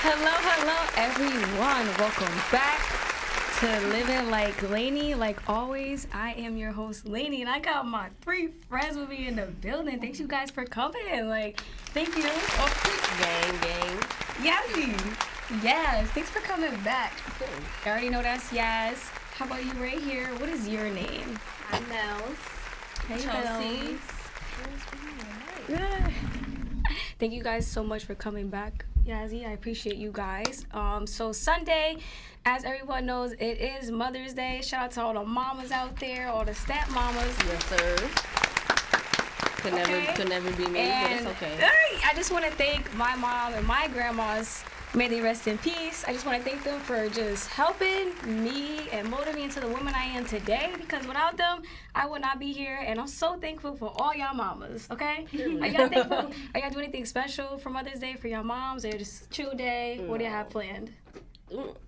Hello, everyone. Welcome back to Living Like Lainey. Like always, I am your host, Lainey, and I got my 3 friends with me in the building. Thank you guys for coming. Thank you. Gang. Yazzie. Yes, thanks for coming back. I already know that's Yaz. How about you right here? What is your name? I'm Nels. Hey, Chelsea. Good. Thank you guys so much for coming back, Yazzie. I appreciate you guys. So Sunday, as everyone knows, it is Mother's Day. Shout out to all the mamas out there, all the step mamas. Yes, sir. Could never be me, And but it's okay. I just want to thank my mom and my grandmas. May they rest in peace. I just want to thank them for just helping me and molding me into the woman I am today, because without them, I would not be here. And I'm so thankful for all y'all mamas, okay? Are y'all thankful? Are y'all doing anything special for Mother's Day for y'all moms, or just chill day? What do you have planned?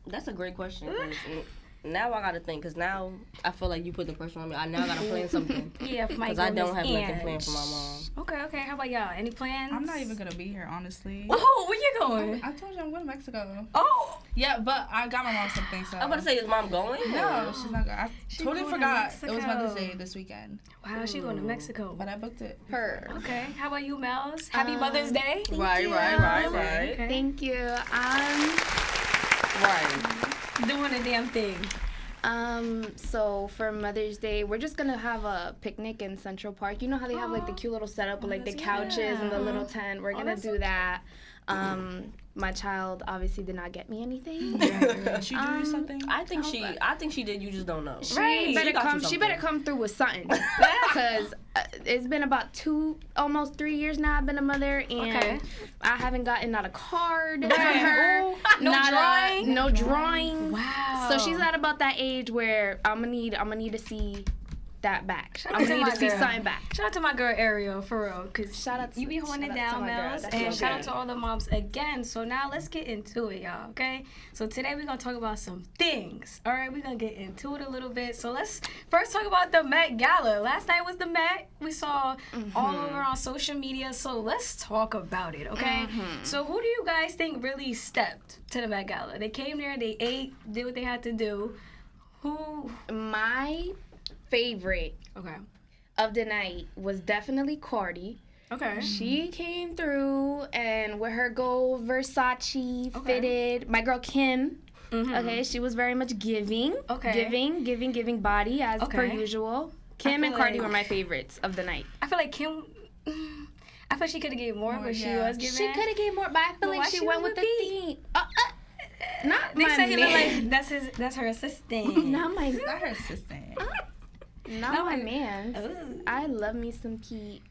That's a great question. 'Cause, now I gotta think, because now I feel like you put the pressure on me. I now gotta plan something. Yeah, for my Because I don't have Ange. nothing planned for my mom. Okay. How about y'all? Any plans? I'm not even gonna be here, honestly. Oh, where you going? I told you I'm going to Mexico. Oh, Yeah, but I got my mom something, so. I'm about to say, is mom going? No, she's not going. I totally going to forgot it was Mexico. Mother's Day this weekend, wow, she going to Mexico. but I booked it. Her. Okay. How about you, Mels? Happy Mother's Day. Right. Okay. Thank you. I'm Right. Doing a damn thing. so for Mother's Day, we're just gonna have a picnic in Central Park. You know how they have like the cute little setup with like the couches and the little tent. We're gonna do that. My child obviously did not get me anything. She do you something? I think she did. You just don't know. Right. She better come through with something, because it's been about almost 3 years now I've been a mother, and I haven't gotten not a card from her, no drawing. Wow. So she's at about that age where I'm gonna need to see that back. Shout I'm out to gonna my need to see girl. something back. Shout out to my girl Ariel, for real, because Shout out to- you be holding it shout out to down, my girl. Mels, That's and my shout girl. out to all the moms again. So now let's get into it, y'all, okay? So today we're going to talk about some things, all right? We're going to get into it a little bit. So let's first talk about the Met Gala. Last night was the Met. We saw all over on social media, so let's talk about it, okay? So who do you guys think really stepped to the Met Gala? They came there, they ate, did what they had to do. Who? My favorite Okay. of the night was definitely Cardi. Okay. She came through and with her gold Versace fitted. My girl Kim. Okay, she was very much giving. Okay. Giving body as per usual. Kim feel and Cardi like- were my favorites of the night. I feel like Kim. I feel she could have gave more, but she yeah. was giving. She could have gave more, but I feel why like she she went was with the with theme. Not They my said he looked man. like that's her assistant. Not my Not her assistant. not my man. Ooh. I love me some Pete,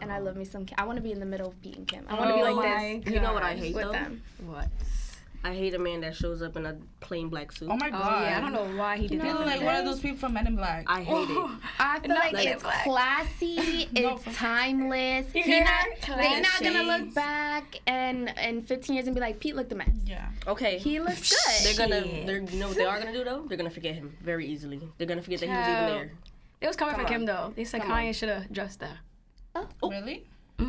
and I love me some Kim. I want to be in the middle of Pete and Kim. I Oh want to be like my this You know what I hate with though? them. What? I hate a man that shows up in a plain black suit. Oh my Oh god. yeah, I don't know why he did You that. look for like me. one of those people from Men in Black. I hate it. I feel Not like like it's black. classy, it's timeless. You hear her? They're not gonna look Shades. back and 15 years and be like, Pete looked a mess. Yeah. Okay. He looks They're good. gonna. Shit. You know what they are gonna do though? They're gonna forget him very easily. They're gonna forget that he was even Child. there. It was coming Come from on. Kim though. They said Come Kanye on. should have dressed that. Really?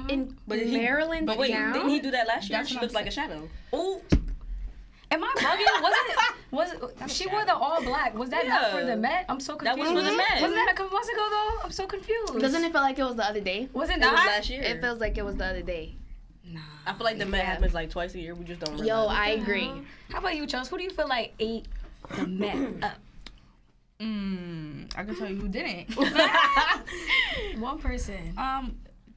In But he- Maryland's But wait, gown. didn't he do that last year? That's She what looked I'm like a shadow. Oh. Am I bugging? She wore the all black? Was that not Yeah. for the Met? I'm so That confused. was for the Met. Wasn't that a couple months ago though? I'm so confused. Doesn't it feel like it was the other day? Was it It not? was last year. It feels like it was the other day. I feel like the Met happens like twice a year. We just don't realize. Yo, it. I agree. How about you, Chels? Who do you feel like ate the Met up? I can tell you who didn't. One person.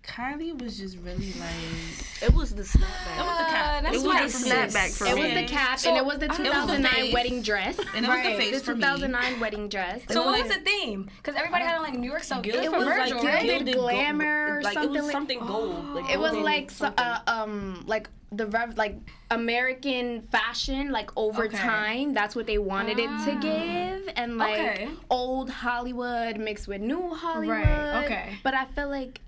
Kylie was just really like. It was the snapback. It was the cap. That's It was racist. the snapback for It me. was the cap, So, and it was the it was the 2009 face. wedding dress. And it was the Right. face The for me. 2009 wedding dress. So what like- was the theme? Because everybody had on like New York stuff. It was It for was Virgil, like right? Gilded Glamour or like, something It was like- something gold. Like It was golden like something. like the American fashion, like over Okay. time. That's what they wanted it to give, and like Okay. old Hollywood mixed with new Hollywood. Right, okay. But I feel like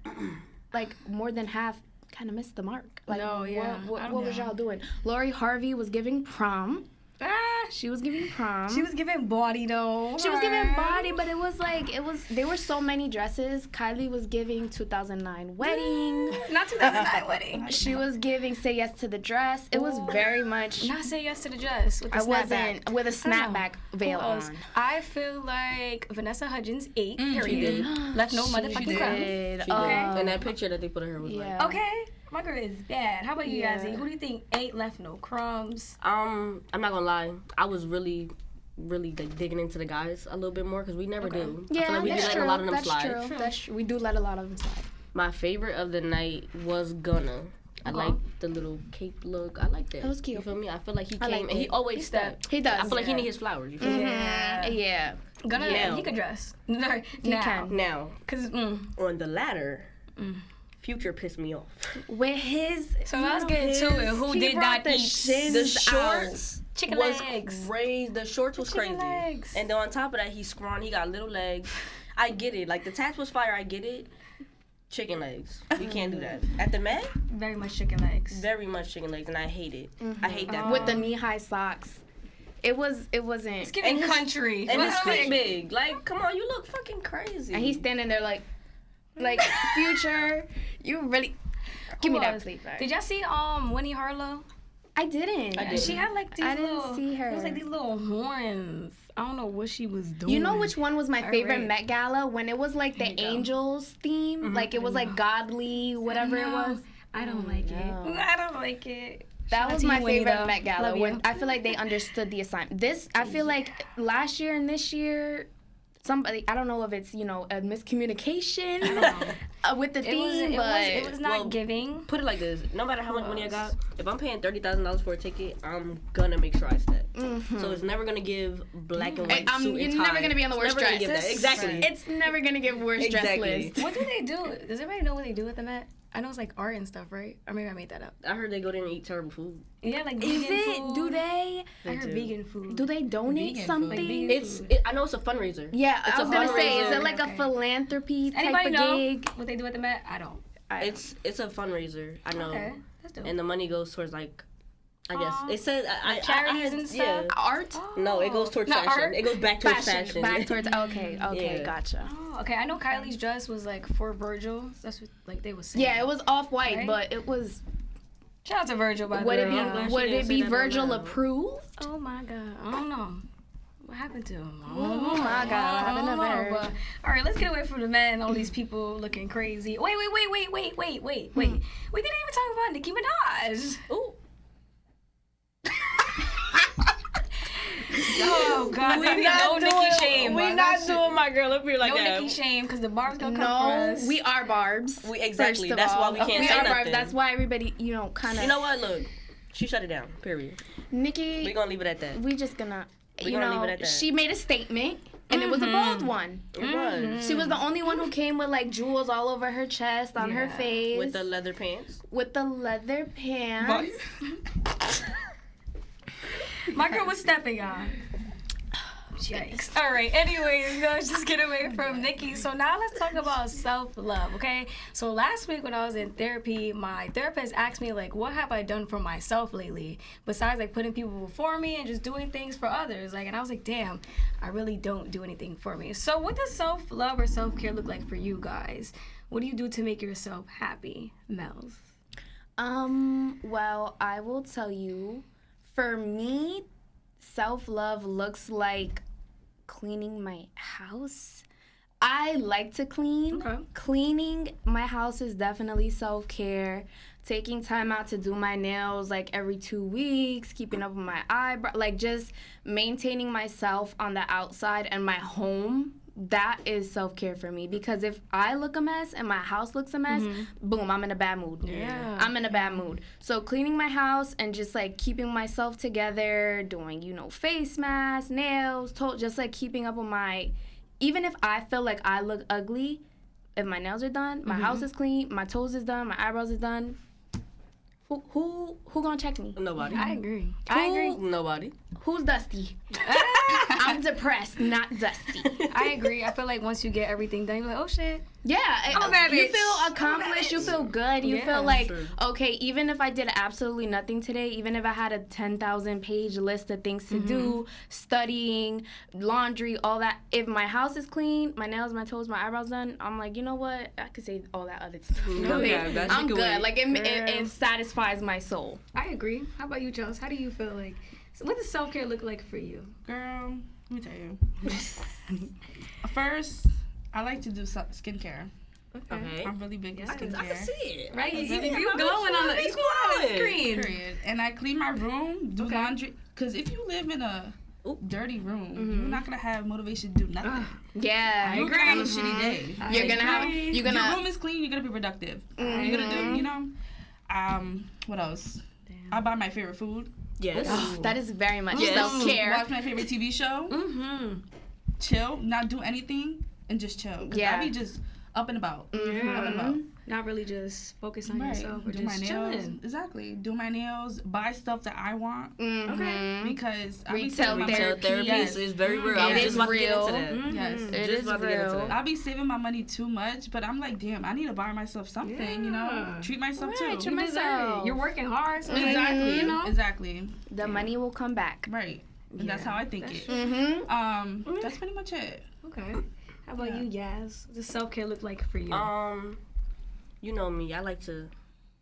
more than half kind of missed the mark. Like, No, yeah. What I was don't y'all doing? Lori Harvey was giving prom. Ah, She was giving prom. She was giving body though. She was giving body, but it was like there were so many dresses. Kylie was giving 2009 wedding. Not 2009 wedding. She was giving say yes to the dress. It was very much. Not say yes to the dress. With the I snapback. wasn't with a snapback veil Who else? on. I feel like Vanessa Hudgens ate. Period. She did. Left no motherfucking crumbs. did. She did. Okay. And that picture that they put of her was Yeah. Okay, my girl is bad. How about you Yeah. guys? Who do you think ate, left no crumbs? I'm not gonna lie. I was really like digging into the guys a little bit more because we never do. I Yeah, feel like we be that's letting true. a lot of them That's slide. true. That's true. We do let a lot of them slide. My favorite of the night was Gunna. I like the little cape look. I like that. That was cute. You feel me? I feel like he I came like and he it. always He stepped. He does. I feel like he Yeah. need his flowers. You feel me? Yeah. Yeah. Gonna Yeah. he could dress. No, He now. can. Now Cause on the ladder, Future pissed me off. With his. so let's get into it. Who He did brought not the eat? shins The out. shorts Chicken was legs. crazy. The shorts was Chicken crazy. legs. And then on top of that, he's scrawny. He got little legs. I get it. Like the tats was fire. I get it. Chicken legs. We can't do that. At the Met, Very much chicken legs. very much chicken legs, and I hate it. I hate that. With the knee-high socks. It wasn't. It's giving And his- country. And his What? feet big. Like, come on, you look fucking crazy. And he's standing there like Future, you really give me Who that else? plate back. Did y'all see Winnie Harlow? I didn't. I did. She had like these I didn't little. see her. It was like these little horns. I don't know what she was doing. You know which one was my favorite Alright. Met Gala? When it was like the Here you go. angels theme, like it was like godly, whatever it was. I don't like no. it. I don't like it. That Shout out was to my you, Winnie, favorite though. Met Gala. Love When you. I feel like they understood the assignment. I feel like last year and this year, somebody, I don't know if it's, a miscommunication with the theme, but It was not Well, giving. Put it like this: no matter how much money I got, if I'm paying $30,000 for a ticket, I'm gonna make sure I step. So it's never gonna give black and white suit and you're tie. never gonna be on the It's worst never gonna dress. give that. Exactly. It's never gonna give worst dress Exactly. list. What do they do? Does everybody know what they do at the Met? I know it's like art and stuff, right? Or maybe I made that up. I heard they go there and eat terrible food. Yeah, like Is vegan it? food. Do they? I heard do. vegan food. Do they donate Vegan food. something? Like vegan It's. food. I know it's a fundraiser. Yeah, It's I a was gonna say, is fundraiser. it like Okay. a philanthropy type Anybody of know gig? what they do at the Met? I don't. It's a fundraiser. I know. Okay, that's dope. And the money goes towards like, I guess Aw. it says I Charities had- and yeah. stuff? Art? No, it goes towards Not fashion. art? It goes back towards fashion. Back towards. Okay, Yeah. gotcha. Oh, okay. I know Kylie's dress was like for Virgil. That's what like they was saying. Yeah, it was off white, Right? but it was. Shout out to Virgil, by the Would way. it be? I'm glad she Would didn't it say be that out Virgil loud. approved? Oh my god. I don't know. What happened to him? I Oh don't know. my God, I I don't never know, heard. but- all right, let's get away from the Met and all these people looking crazy. Wait. We didn't even talk about Nicki Minaj. Ooh. Oh God, no Nicki shame. We're not doing my girl up here like No that. Nicki shame because the barb's gonna come for No, us. we are barbs. Exactly. first of That's why all. we can't We say are nothing. barbs. That's why everybody, kind of. You know what? Look, she shut it down. Period. Nikki, We're gonna leave it at that. we just gonna, We gonna leave it at that. she made a statement, and it was a bold one. It was She was the only one who came with like jewels all over her chest, on her Yeah. face, with the leather pants. with the leather pants. My girl was stepping on. Yikes. All right. Anyways, let's just get away from Nicki. So now let's talk about self-love, okay? So last week when I was in therapy, my therapist asked me, like, what have I done for myself lately? Besides, like, putting people before me and just doing things for others. Like, and I was like, damn, I really don't do anything for me. So what does self-love or self-care look like for you guys? What do you do to make yourself happy, Mel's? Well, I will tell you, for me, self-love looks like cleaning my house. I like to clean. Okay. Cleaning my house is definitely self-care. Taking time out to do my nails like every 2 weeks, keeping up with my eyebrow, like just maintaining myself on the outside and my home. That is self-care for me, because if I look a mess and my house looks a mess, boom, I'm in a bad mood. Yeah. I'm in a bad mood. So cleaning my house and just like keeping myself together, doing, face masks, nails, just like keeping up with my, even if I feel like I look ugly, if my nails are done, my house is clean, my toes is done, my eyebrows is done, who gonna check me? Nobody. I agree. I agree. Nobody. Who's dusty? I'm depressed, not dusty. I agree. I feel like once you get everything done, you're like, oh shit. Yeah, I'm a bad you bitch. feel accomplished. You feel good. You Yeah, feel like, true. okay, even if I did absolutely nothing today, even if I had a 10,000 page list of things to do, studying, laundry, all that, if my house is clean, my nails, my toes, my eyebrows done, I'm like, you know what? I could say all that other stuff. Oh, yeah, that I'm you good. can wait. Like, it satisfies my soul. I agree. How about you, Chels? How do you feel like? What does self-care look like for you? Girl, let me tell you. First, I like to do skincare. Okay. I'm really big with I can skincare. see it. Right? You Yeah, glowing on the, you glowing on the screen. Period. And I clean my room, do Okay. laundry. Because if you live in a dirty room, Mm-hmm. you're not going to have motivation to do nothing. Yeah. You're going to have a shitty day. You're gonna have. You're Your gonna. room is clean, you're going to be productive. You're going to do, you know? What else? I buy my favorite food. Yes. That is very much Yes. self-care. Watch my favorite TV show. Mm-hmm. Chill, not do anything, and just chill. 'Cause Yeah. I be just up and about. Up and Mm-hmm. about. Not really just focus on Right. yourself or Do just my nails. chilling. Exactly. Do my nails. Buy stuff that I want. Okay. Because I be Retail saving my Retail therapy. therapy Yes. is very real. I It was is just about to get real. into that. Mm-hmm. Yes. It Just is about to get into real. that. I'll be saving my money too much, but I'm like, damn, I need to buy myself something, you know? Yeah. Treat myself Right, too. treat You deserve myself. it. You're working hard, so Exactly. you know. Exactly. The money will come back. Right. And that's Yeah. how I think That's it. Mm-hmm. That's pretty much it. Okay. How about Yeah. you, Yaz? What does self-care look like for you? You know me. I like to,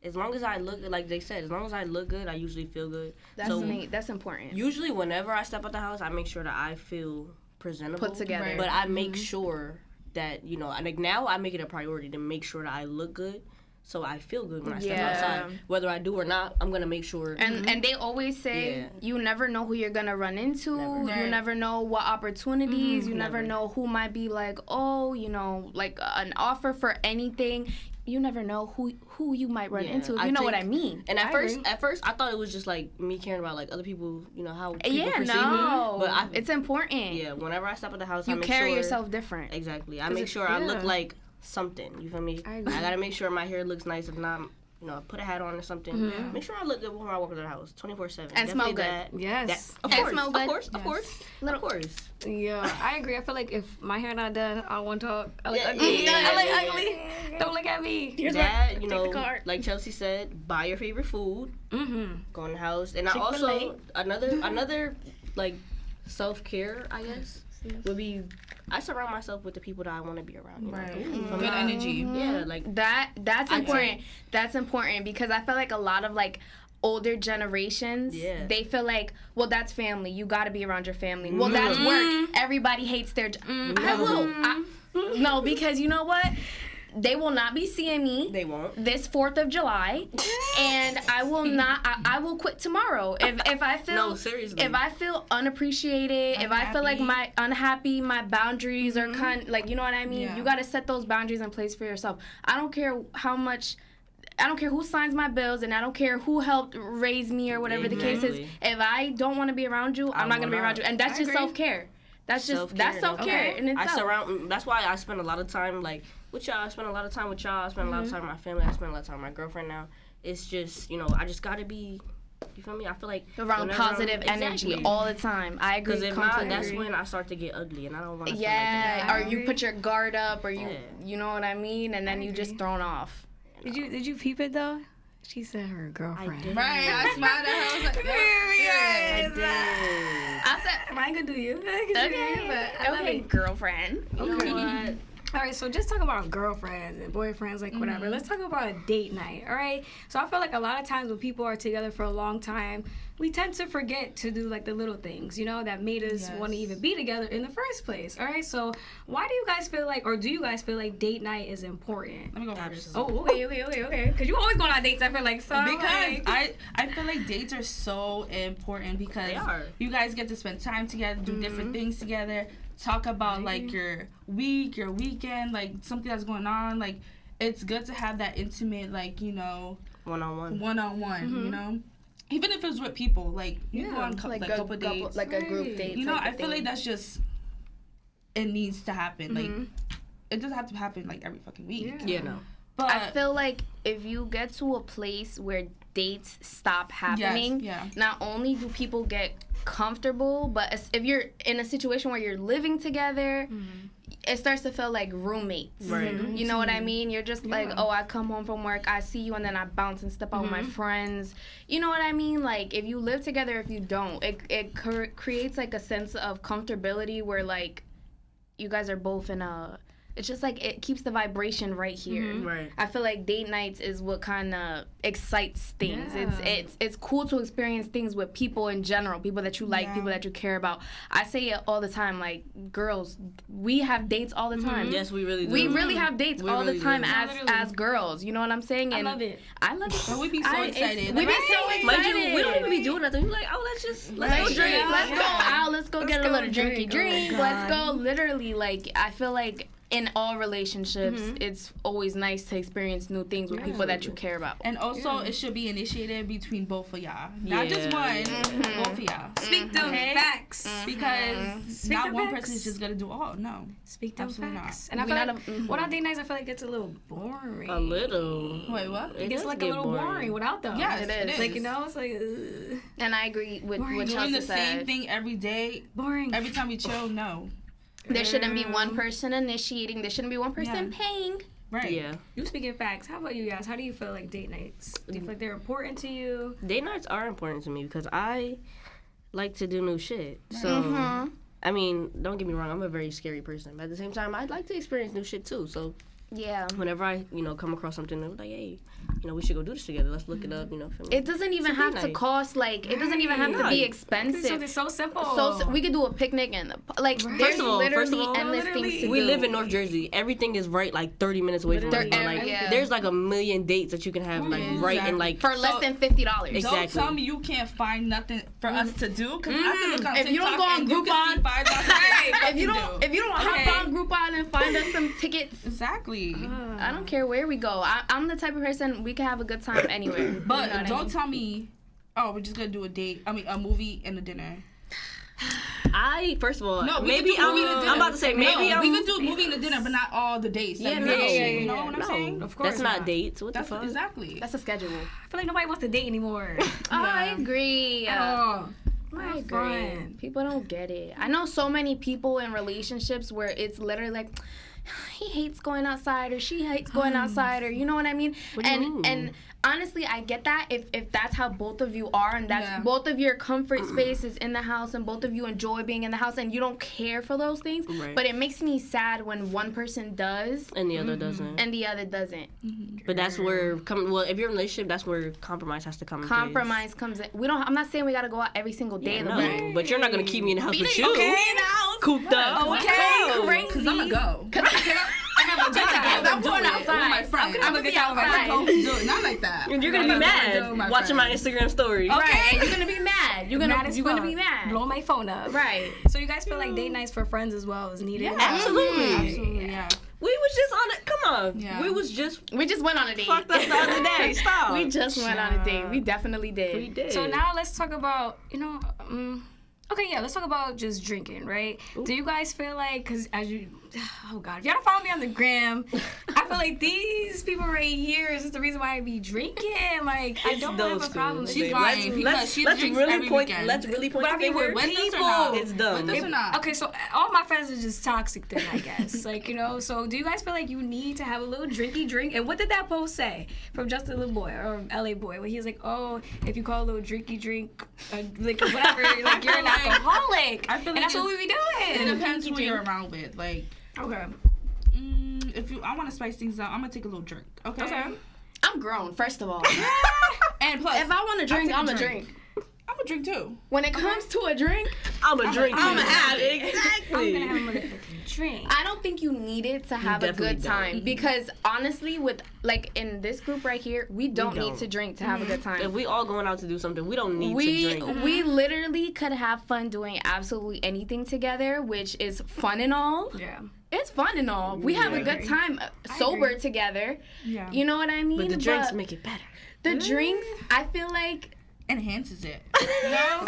as long as I look, like they said, as long as I look good, I usually feel good. That's So that's important. usually whenever I step out the house, I make sure that I feel presentable. Put together. Right. But I make sure that, you know, like now I make it a priority to make sure that I look good. So I feel good when I step Yeah. outside. Whether I do or not, I'm going to make sure. And they always say Yeah. you never know who you're gonna run into. Never. You Right. never know what opportunities. You never Never. know who might be like, oh, you know, like an offer for anything. You never know who you might run Yeah, into. If I you know what I think- mean. And I agree. at first, I thought it was just like me caring about like other people, you know, how people Yeah, perceive no, me. But it's important. yeah, whenever I step at the house, I You make carry sure yourself different. Exactly. I 'Cause make it- sure I look yeah. like something. You feel me? I agree. gotta make sure my hair looks nice. If not, you know, put a hat on or something. Make sure I look good before I walk into the house, 24/7. And smell Definitely good. that. Yes. Of And course, smell of good. course, of course, Little- of course. Yeah, I agree. I feel like if my hair not done, I want to talk. I look Yeah, ugly. yeah, I look yeah, ugly. Don't look at me. That, you the know, card. like Chelsea said, buy your favorite food, Mm-hmm. go in the house, and I Chick-fil-A. also another like self care, I guess, would be I surround myself with the people that I want to be around. You know? Right. From Good my- energy. Yeah, like That's I important. That's important because I feel like a lot of like older generations, Yeah. they feel like, well, that's family. You got to be around your family. Well, that's work. Everybody hates their job. No, because you know what? They will not be seeing me they won't. this 4th of July, and I will not. I will quit tomorrow if I feel. No, seriously. If I feel unappreciated, if I feel like Unhappy. my boundaries are like, you know what I mean. Yeah. You got to set those boundaries in place for yourself. I don't care how much. I don't care who signs my bills, and I don't care who helped raise me or whatever the case is. Exactly. If I don't want to be around you, I'm not gonna be will around you, not. and that's I just agree. self-care. That's just Self-care, that's self-care okay. in I itself. surround. That's why I spend a lot of time like with y'all. I spend a lot of time with y'all. I spend a lot of time with my family. I spend a lot of time with my girlfriend now. It's just, you know, I just gotta be. You feel me? I feel like Around whenever I'm- positive energy Exactly. all the time. I agree. Because if not, completely. that's when I start to get ugly, and I don't want to. Yeah, I or you agree. put your guard up, or you, Yeah. you know what I mean, and then I you just agree. thrown off. Did you peep it though? She said her girlfriend. did. Right. I smiled at her. I was like, Period. I I said, I can do you. I can do you, but I love okay, it. girlfriend. did. You know what? All right, so just talk about girlfriends and boyfriends, like whatever. Let's talk about a date night, all right? So I feel like a lot of times when people are together for a long time, we tend to forget to do like the little things, you know, that made us want to even be together in the first place, all right? So why do you guys feel like, or do you guys feel like date night is important? Let me go first. Oh, okay. Because you always going on dates, I feel like. So Because like, I feel like dates are so important because They are. you guys get to spend time together, do different things together, talk about like your week, your weekend, like something that's going on. Like it's good to have that intimate, like, you know, One-on-one. one-on-one, you know? Even if it's with people, like you go on Like like a couple dates. like a group Right. date. You know, type I of feel like thing. that's just it needs to happen. Like it doesn't have to happen like every fucking week. Yeah. Yeah, no. But I feel like if you get to a place where dates stop happening, yeah. not only do people get comfortable, but if you're in a situation where you're living together, it starts to feel like roommates. Right. You know what I mean? You're just like, oh, I come home from work, I see you, and then I bounce and step out with my friends. You know what I mean? Like, if you live together, if you don't, it creates like a sense of comfortability where like you guys are both in a. It's just like it keeps the vibration right here. Right. I feel like date nights is what kind of excites things. Yeah. It's cool to experience things with people in general, people that you like, people that you care about. I say it all the time, like, girls, we have dates all the time. Yes, we really do. We really have dates all really the time do. as girls. You know what I'm saying? I And love it. I love it. And we be so excited. We be Like, so Mind excited. you, we don't even be doing nothing. We're like, oh, let's go drink. Let's go out. Let's go get a go little drink. drinky Oh, Let's God. go. Literally, like, I feel like in all relationships, it's always nice to experience new things with people that you care about. And also, it should be initiated between both of y'all, not just one. Both of y'all. Speak them facts. Because Speak not them one facts. person is just gonna do all. No. Speak them Absolutely facts. not. And I We feel not like, when I date nights, I feel like it's a little boring. A little. Wait, what? It gets does like a get little boring without them. Yes, It is. Like, you know, it's like, ugh. And I agree with Boring. what Doing Chelsea the same said. thing every day, Boring. every time we chill. No. There shouldn't be one person initiating. There shouldn't be one person paying. Right. Yeah. You speaking facts. How about you guys? How do you feel like date nights? Do you feel like they're important to you? Date nights are important to me because I like to do new shit. So, I mean, don't get me wrong, I'm a very scary person. But at the same time, I'd like to experience new shit too. So, Yeah. whenever I, come across something new, like, hey, we should go do this together. Let's look it up, feel me? It doesn't even It's a have date to night. cost, like, it doesn't even have to be Right. expensive. Something so simple. So we could do a picnic and like there's First of all, literally literally, endless things to We do. live in North Jersey. Everything is right like 30 minutes away from us. Literally. But, like, Yeah. there's like a million dates that you can have like right in like. for less than $50. Exactly. Don't tell me you can't find nothing for us to do because I can look on If you don't TikTok go on and you can see Groupon- 5,000 things If you don't Okay. hop on Groupon and find us some tickets, Exactly. I don't care where we go. I'm the type of person we can have a good time anywhere. But You know what I don't mean? tell me, oh, we're just gonna do a movie and a dinner. First of all, No, we maybe could do movie and a dinner. I'm about to say maybe no, I'm. we could do a movie and a dinner, but not all the dates. Yeah, Like, no. You know what I'm No, saying? Of course that's not not. dates. What That's the fuck? exactly. That's a schedule. I feel like nobody wants to date anymore. I agree. Oh, I agree. fun. People don't get it. I know so many people in relationships where it's literally like, he hates going outside or she hates going outside or you know what I mean? What do you mean? And honestly, I get that if that's how both of you are and that's both of your comfort space is in the house and both of you enjoy being in the house and you don't care for those things. Right. But it makes me sad when one person does And the other doesn't. and the other doesn't. But that's where if you're in a relationship, that's where compromise has to come. in place. Compromise comes in. I'm not saying we gotta go out every single day of the week. No, but you're not gonna keep me in the house with you. Okay, Cooped up. Okay, crazy. Because I'm going to go. I have a good time. I'm going outside. With my friends. I'm gonna be outside. Not like that. And you're gonna be mad watching my Instagram story. Right, and you're gonna be mad. You're gonna be mad. Blow my phone up. Right. So you guys feel like date nights for friends as well is needed? Yeah. Absolutely. Absolutely, yeah. We was just on it. Come on. Yeah. We was just We just went on a date. fucked up the other day. Stop. We just went on a date. We definitely did. We did. So now let's talk about, okay, yeah, let's talk about just drinking, right? Do you guys feel like, because as you, oh God, if y'all don't follow me on the gram, I feel like these people right here is just the reason why I be drinking. Like, I It's don't those have a problem. two. She's It's- lying because she let's drinks really every point. weekend. Let's really point But I the mean, finger. with With us or people, not? It's dumb. With us or not? Okay, so all my friends are just toxic then, I guess. Like, so do you guys feel like you need to have a little drinky drink? And what did that post say from Justin Little Boy or LA Boy? Where he was like, oh, if you call a little drinky drink, like whatever, like you're an alcoholic. I feel And like that's what we be It doing. depends who you're around with. Like, Okay. if I want to spice things up, I'm gonna take a little drink. Okay. I'm grown, first of all. And plus, If I want to drink, take a I'm a drink. drink. I'm gonna drink too. When it comes to a drink, I'm a drink. I'm a too. have it. Exactly. I'm gonna have a motherfucking drink. I don't think you need it to have a definitely good don't. time because honestly, with like in this group right here, we don't need don't. to drink to have a good If time. we all going out to do something, we don't need to We drink. we literally could have fun doing absolutely anything together, which is fun and all. Yeah. It's fun and all. We have a good time sober together. Yeah. You know what I mean? But the drinks make it better. the drinks, I feel like Enhances it. no,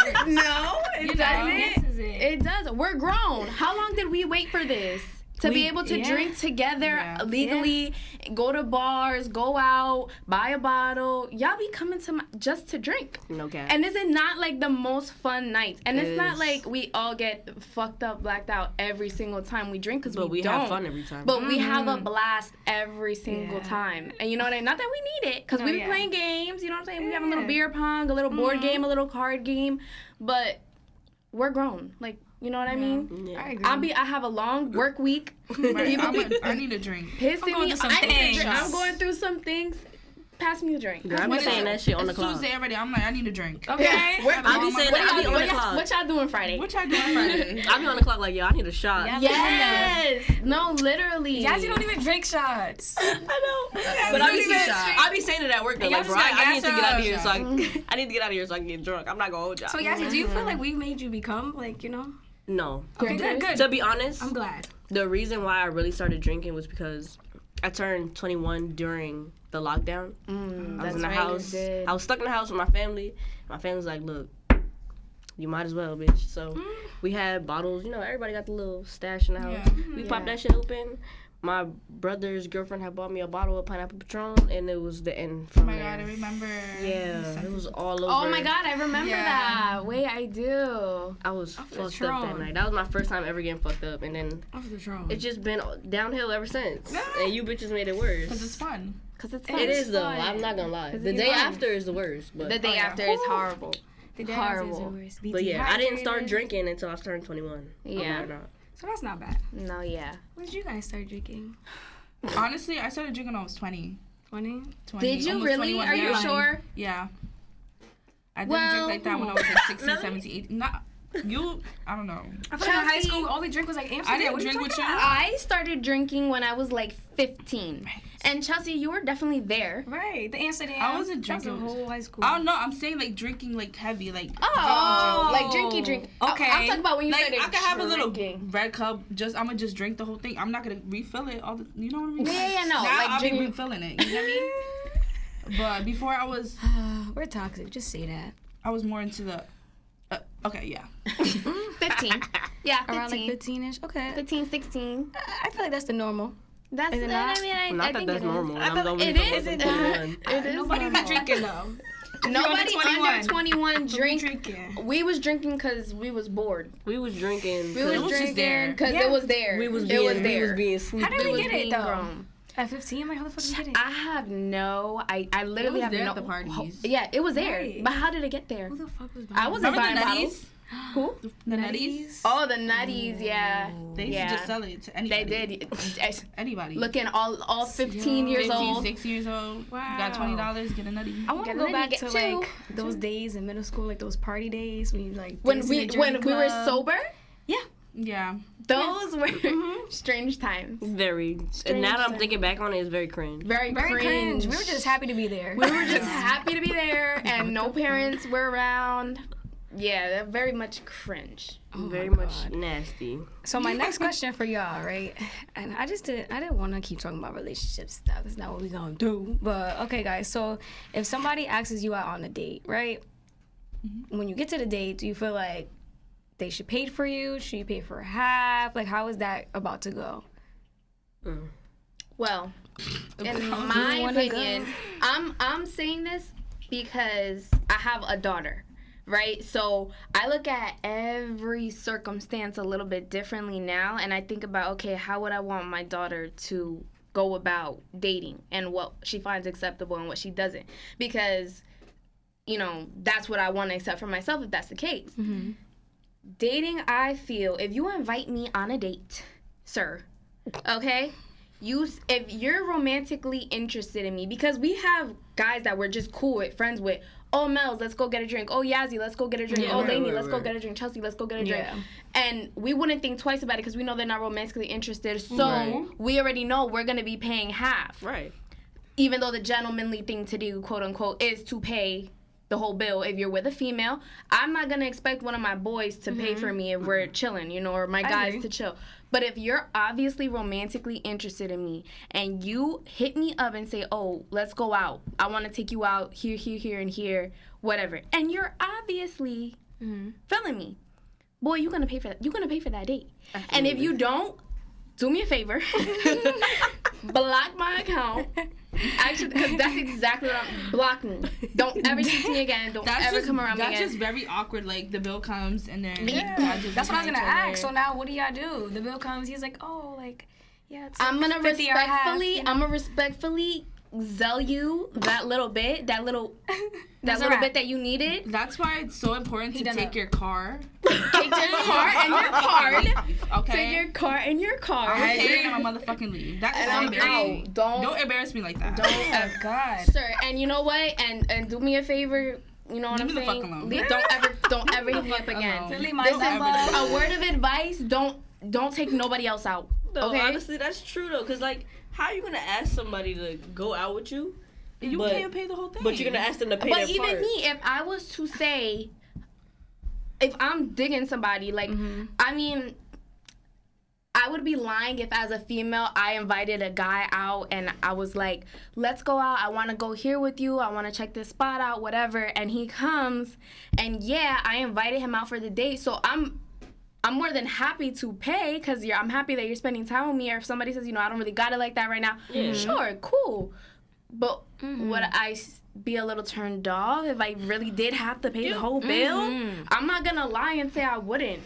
it doesn't. enhances it. It does. We're grown. How long did we wait for this? To be able to drink together legally, go to bars, go out, buy a bottle. Y'all be coming to just to drink. Okay. And this is not like the most fun nights. And it's not like we all get fucked up, blacked out every single time we drink, because we don't. Have fun every time. But we have a blast every single time. And you know what I mean? Not that we need it, because we be playing games, you know what I'm saying? We have a little beer pong, a little board game, a little card game. But we're grown. Like, you know what I mean? Yeah. I agree. I have a long work week. I need a drink. Pissing me. some I need a things. drink. I'm going through some things. Pass me a drink. Girl, I be saying that shit on the It's clock. Tuesday already. I'm like, I need a drink. Okay. I be saying that. I be on the clock. What y'all doing Friday? What y'all doing Friday? I be on the clock like, yo, I need a shot. Yeah. Yes. No, literally. Jazzy don't even drink shots. I know. But I be saying it at work though. Y'all Like, just bro, got I need to get out of here gas so I need to get out of here so I can get drunk. I'm not gonna hold y'all. So Jazzy, do you feel like we made you become like, you know? No. Okay, good. To be honest, I'm glad. the reason why I really started drinking was because I turned 21 during the lockdown. I was in the house. I was stuck in the house with my family. My family's like, look, you might as well, bitch. So we had bottles. You know, everybody got the little stash in the house. Yeah. We popped that shit open. My brother's girlfriend had bought me a bottle of pineapple Patron, and it was the end from Oh my there. God, I remember. Yeah, it was all over. Oh my God, I remember Yeah. that. Wait, I do. I was fucked up Patron. that night. That was my first time ever getting fucked up, and then Off the throne. it's just been downhill ever since. And you bitches made it worse. Because it's fun. Cause it's It is though. fun. I'm not gonna lie. The it's day fun. after is the worst. But The day yeah. after is horrible. horrible. But yeah, I didn't start drinking until I turned 21. Yeah. Believe it or not. So that's not bad. No, yeah. When did you guys start drinking? Honestly, I started drinking when I was 20. 20? 20 Did you almost really? 21, Are you yeah. sure? Yeah. I didn't Well, drink like that when I was like 16, 17, 18. Not, I don't know. I feel like in high Chelsea- school, all we drink was like Amsterdam. I didn't What you drink with talking you. about? I started drinking when I was like 15. And Chelsea, you were definitely there. Right, the Amsterdam. I wasn't That was drinking. the whole high school. Oh no, I'm saying like drinking like heavy, like Oh, like drinky drink. Okay. I'm talking about when you like started I could have a little drinking. red cup. I'm gonna just drink the whole thing. I'm not gonna refill it all the. You know what I mean? Yeah, no. Now Like I'll drinking. be refilling it. You know what I mean? But before I was We're toxic. Just say that. more into the. Okay, yeah. 15. Yeah, 15. Around like 15ish. Okay. 15, 16. I feel like that's the normal. That's Is it it. not? I mean, I Not that think that's it is. normal. I I'm feel the like only it person is. that's 21. It is Nobody be normal. drinking though. Nobody under 21 Don't be drink. drinking. We was drinking because we was bored. We was drinking. We 'cause was was just drinking there. because Yeah. it was there. we was it being, was we there. was being sweet. How did It we was get it being though? grown. At 15, I'm like, how the fuck did we get it? I have no. I literally was have there no. at the parties. Yeah, it was there. Right. But how did it get there? Who the fuck was buying I wasn't Remember buying the bottles. nutties? Who? The nutties? Oh, the nutties. Yeah. They used yeah. to just sell it to They anybody. did. Anybody. Looking all 15 years 15, old. 16 years old. Wow. Got $20, get a nutty. I want to Get go ready, back get to two. like those days in middle school, like those party days when you like When danced in we the Journey were Club. sober, Yeah. those were strange times. Very. And now that I'm thinking back on it, it's very cringe. Very, Very cringe. cringe. We were just happy to be there. We were just happy to be there, and no parents were around. Yeah, they're very much cringe. Very my much God. nasty. So my next question for y'all, right? And I didn't want to keep talking about relationship stuff. That's not what we gonna do. But okay, guys. So if somebody asks you out on a date, right? When you get to the date, do you feel like they should pay for you? Should you pay for half? Like, how is that about to go? Well, in you my wanna opinion, go? I'm saying this because I have a daughter, right? So I look at every circumstance a little bit differently now, and I think about, okay, how would I want my daughter to go about dating and what she finds acceptable and what she doesn't? Because, you know, that's what I want to accept for myself if that's the case. Dating, I feel, if you invite me on a date, sir, okay? If you're romantically interested in me, because we have guys that we're just cool with, friends with. Oh, Mel's, let's go get a drink. Oh, Yazzie, let's go get a drink. Yeah, oh, right, Lainey, right, let's go right. get a drink. Chelsea, let's go get a drink. Yeah. And we wouldn't think twice about it because we know they're not romantically interested. So Right. we already know we're going to be paying half. Right. Even though the gentlemanly thing to do, quote unquote, is to pay the whole bill if you're with a female. I'm not going to expect one of my boys to pay for me if we're chilling, you know, or my guys agree. to chill. But if you're obviously romantically interested in me and you hit me up and say, oh, let's go out. I want to take you out here, here, here, and here, whatever. And you're obviously feeling me. Boy, you're going to pay for that. You're going to pay for that date. And if you don't, do me a favor. Block my account. Actually, because that's exactly what I'm... Block me. Don't ever see me again. Don't ever come around me again. That's just very awkward. Like, the bill comes and then... Yeah. That's what I was going to ask. So now, what do y'all do? The bill comes. He's like, oh, like, yeah, it's I'm going to 50 or half, respectfully... I'm going to respectfully sell you that little bit. That little bit that you needed. That's why it's so important to take your car. Take your car and your card. Okay. Take your car and your card. I'm paying my motherfucking leave. That is so embarrassing. Don't embarrass me like that. Oh, God. Sir, and you know what? And do me a favor. You know what I'm saying? Leave me the fuck alone. Don't ever hit me up again. Leave This is my a word of advice. Don't take nobody else out. No, okay? honestly, that's true though. Cause like, how are you gonna ask somebody to go out with you? You can't pay the whole thing. But you're gonna ask them to pay their part. But even me, if I was to say, if I'm digging somebody, like, I mean, I would be lying if as a female I invited a guy out and I was like, let's go out, I want to go here with you, I want to check this spot out, whatever, and he comes and yeah, I invited him out for the date, so I'm more than happy to pay because I'm happy that you're spending time with me. Or if somebody says, I don't really got it like that right now, sure, cool. But would I be a little turned off if I really did have to pay the whole bill? I'm not going to lie and say I wouldn't.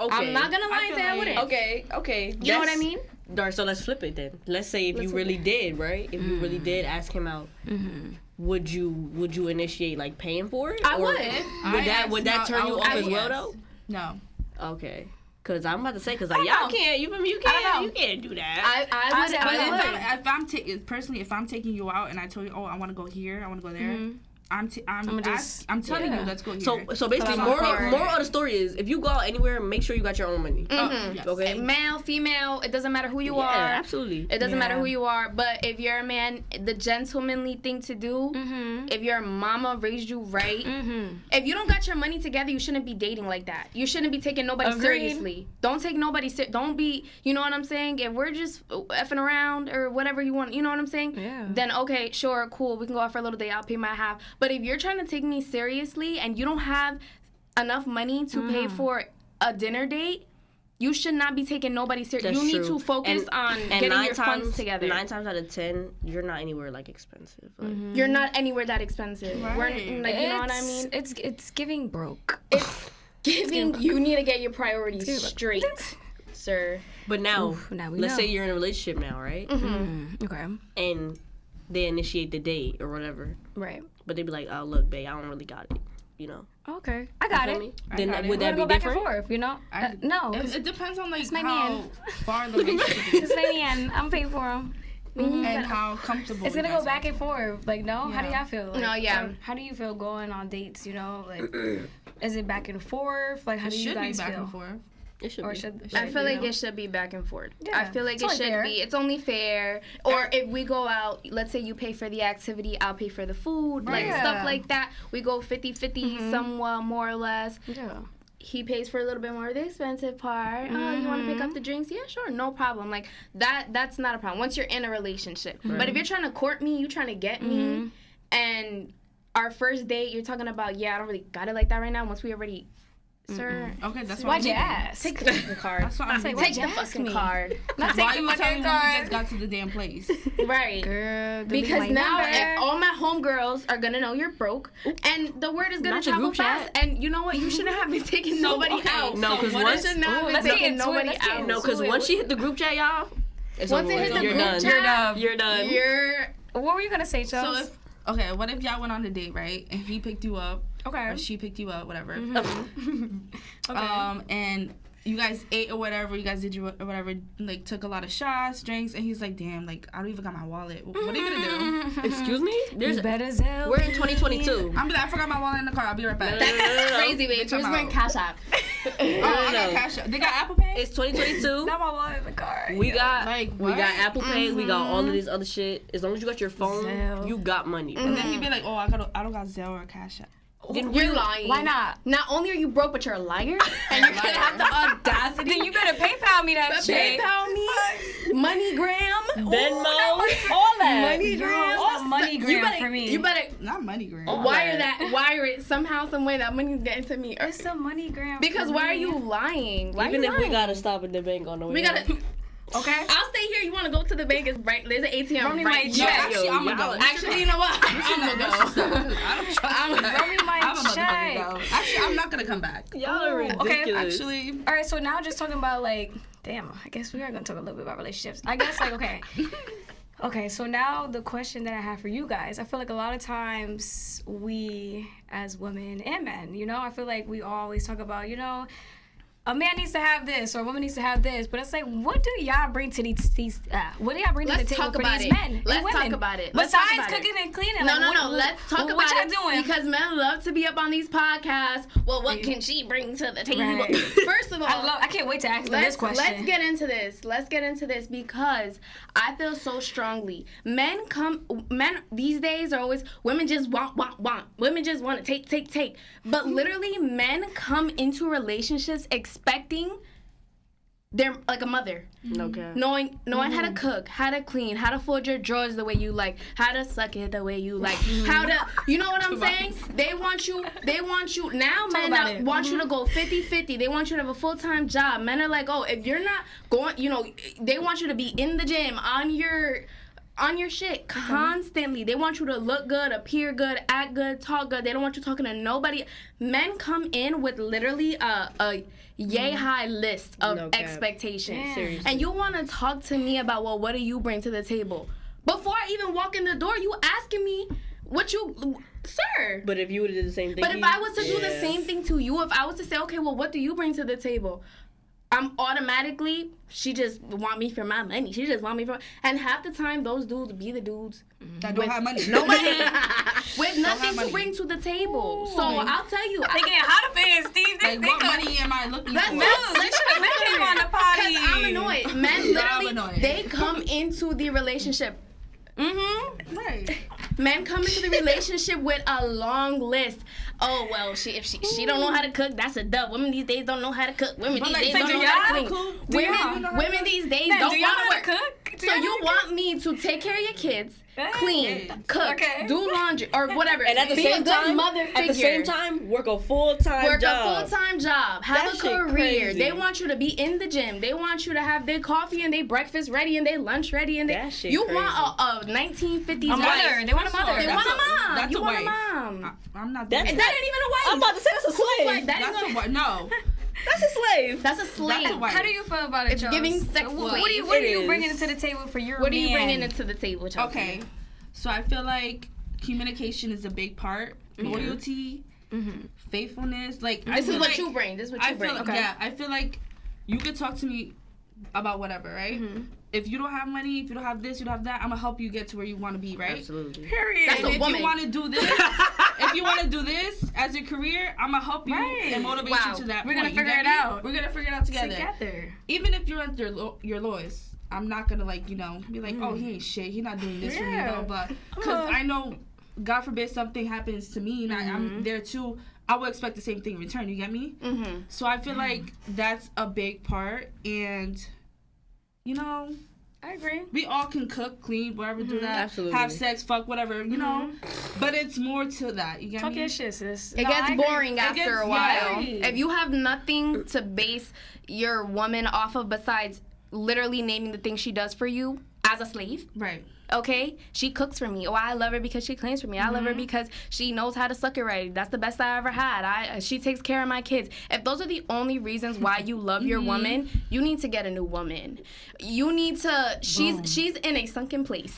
Okay. I'm not going to lie and say I wouldn't. Okay. You know what I mean? So let's flip it then. Let's say if you really did, right? If you really did ask him out, would you initiate like paying for it? I would. Would that turn you off as well though? No. Okay. Cause I'm about to say, cause like y'all can't, you can't do that. I would. If I'm taking you out and I told you, oh, I want to go here, I want to go there. I'm telling you, let's go here. So basically, moral of the story is, if you go out anywhere, make sure you got your own money. Yes. Okay. Male, female, it doesn't matter who you are. Absolutely. It doesn't matter who you are. But if you're a man, the gentlemanly thing to do, if your mama raised you right, if you don't got your money together, you shouldn't be dating like that. You shouldn't be taking nobody seriously. Don't take nobody don't be, you know what I'm saying? If we're just effing around or whatever you want, you know what I'm saying? Yeah. Then okay, sure, cool, we can go out for a little day, I'll pay my half. But if you're trying to take me seriously and you don't have enough money to pay for a dinner date, you should not be taking nobody seriously. You need to focus on getting your funds together. 9 times out of 10, you're not anywhere like expensive. Like, You're not anywhere that expensive. Right. You know what I mean? It's giving broke. It's giving. You need to get your priorities straight, sir. But now, we let's know. say you're in a relationship now, right? Okay. And they initiate the date or whatever. Right. But they be like, oh, look, babe, I don't really got it, Okay. I got it. Then would that be go back different? And forth, you know? No. It depends on like my how man. far the relationship is It's my man. I'm paying for him. and how comfortable. It's gonna go back and forth. Like, no? How do y'all feel? Like, No, yeah. How do you feel going on dates, you know? Like, is it back and forth? Like, how do you guys be back feel? and forth. It should Or be. I feel like it should be back and forth. Yeah, I feel like it's it only should fair. be. It's only fair. Or if we go out, let's say you pay for the activity, I'll pay for the food, like Yeah. stuff like that. We go 50-50, somewhat more or less. Yeah. He pays for a little bit more of the expensive part. Oh, you want to pick up the drinks? Yeah, sure, no problem. Like that's not a problem once you're in a relationship. But if you're trying to court me, you trying to get me, and our first date, you're talking about, I don't really got it like that right now. Once we already, sir. Okay, that's why. Why'd you ask? Take the fucking card. That's what I'm saying. Take the fucking card. Not Why take you the telling fucking me when we card. just got to the damn place? Right. Girl, Because now all my homegirls are gonna know you're broke, and the word is gonna Not the travel group chat. fast. And you know what? You shouldn't have been taking nobody out. No, because You once should not have been taking nobody out. no, because once she hit the group chat, y'all, it's Once over it hit with. the You're group done. chat, You're done. What were you gonna say, So Chels? what if y'all went on a date, right? And he picked you up, Okay. or she picked you up, whatever. Okay. And you guys ate or whatever. You guys did or whatever. Like took a lot of shots, drinks, and he's like, "Damn, like I don't even got my wallet. What are you gonna do?" Excuse me? You better sell. We're in 2022. I'm like, I forgot my wallet in the car. I'll be right back. No. Crazy, babe. Bitch, Where's I'm my out. cash app? I got cash. They got Apple Pay. It's 2022. Not my wallet in the car. We got Like, we got what? Apple Pay. We got all of this other shit. As long as you got your phone, Zelle. you got money. And then he'd be like, "Oh, I don't got Zelle or Cash App." You're lying. Why not? Not only are you broke, but you're a liar, and you're gonna have the audacity. Then you better PayPal me that shit. PayPal me, MoneyGram, Venmo, all that. MoneyGram, All MoneyGram for me. You better Not MoneyGram. wire it somehow, some way. That money's getting to me. It's the MoneyGram. Because for why are me. you lying? Why Even are you if we lying? gotta stop at the bank on the way. We gotta. Okay? I'll stay here. You want to go to the bank? It's right. There's an ATM Romy right might here. check. Actually, I'm gonna go. Actually, you know what? I'm gonna go. I don't trust that. Romy might I'm about to check. fucking go. Actually, I'm not gonna come back. Y'all are Ooh, okay. ridiculous. Actually, All right, so now just talking about, like, damn, I guess we are going to talk a little bit about relationships. I guess, like, okay. Okay, so now the question that I have for you guys, I feel like a lot of times we, as women and men, you know, I feel like we always talk about, you know, a man needs to have this or a woman needs to have this, but it's like, what do y'all bring to these what do y'all bring to the table for these men and women? Let's talk about it. Besides cooking and cleaning. No, like, no. Let's talk about what it. y'all doing? Because men love to be up on these podcasts. Well, what can she bring to the table? Right. First of all, I can't wait to ask them this question. Let's get into this because I feel so strongly. Men these days are always, women just want. Women just want to take. But literally, men come into relationships expecting they're like a mother. Okay. Knowing how to cook, how to clean, how to fold your drawers the way you like, how to suck it the way you like, how to, you know what I'm saying? They want you, now men want you to go 50-50. They want you to have a full-time job. Men are like, oh, if you're not going, you know, they want you to be in the gym, on your shit constantly. They want you to look good, appear good, act good, talk good. They don't want you talking to nobody. Men come in with literally a yay high list of expectations. Seriously. And you want to talk to me about, well, what do you bring to the table? Before I even walk in the door, you asking me what you, sir. But if you would have did the same thing. But if I was to do the same thing to you, if I was to say, okay, well, what do you bring to the table? I'm automatically, she just want me for my money. She just want me for, and half the time those dudes be the dudes that don't have money. No money. With nothing to bring to the table. So I'll tell you. They getting hot up in, Steve. Like, what money am I looking for? They should have been came on the potty. Because I'm annoyed. Men literally, they come into the relationship. Right. Men come into the relationship with a long list. Oh well, if she don't know how to cook, that's a dub. Women these days don't know how to cook. Women these days don't know how to clean. Women these days don't want to work. So you want me to take care of your kids, clean, cook, do laundry, or whatever, and at the be same a good time, mother figure. At the same time, work a full-time job. Have that a career. Crazy. They want you to be in the gym. They want you to have their coffee and their breakfast ready and their lunch ready and that shit you crazy. Want a 1950s a mother. They want a mother. They want a mom. That's you a want wife. a mom. I'm not. That ain't even a wife. I'm about to say that's a slave. That's a wife. No. That's a slave. That's a slave. That's a wife. How do you feel about it, It's Charles? giving sex What slave. are you bringing to the table for your man? What are you bringing into the table, Chelsea? Okay. So I feel like communication is a big part. Loyalty, faithfulness. Like this is what you bring. This is what you bring. Okay. Yeah, I feel like you could talk to me about whatever, right? If you don't have money, if you don't have this, you don't have that, I'm gonna help you get to where you want to be, right? Absolutely. Period. That's And a if woman. you want to do this, if you want to do this as your career, I'm gonna help you and motivate you to that We're point. gonna figure it out. We're gonna figure it out together. Even if you're at your lowest, I'm not gonna be like, oh, he ain't shit. He not doing this for me, blah blah. Because I know, God forbid something happens to me and I'm there too. I would expect the same thing in return. You get me? So I feel like that's a big part, and I agree. we all can cook, clean, whatever, do that. Absolutely. Have sex, fuck, whatever, you know. But it's more to that. You get Talk me? your shit, sis. It gets boring after a while. Yeah. If you have nothing to base your woman off of besides literally naming the things she does for you as a slave. Right. Okay, she cooks for me. Oh, I love her because she cleans for me. I love her because she knows how to suck it right. That's the best I ever had. She takes care of my kids. If those are the only reasons why you love your woman, you need to get a new woman. You need to. She's in a sunken place.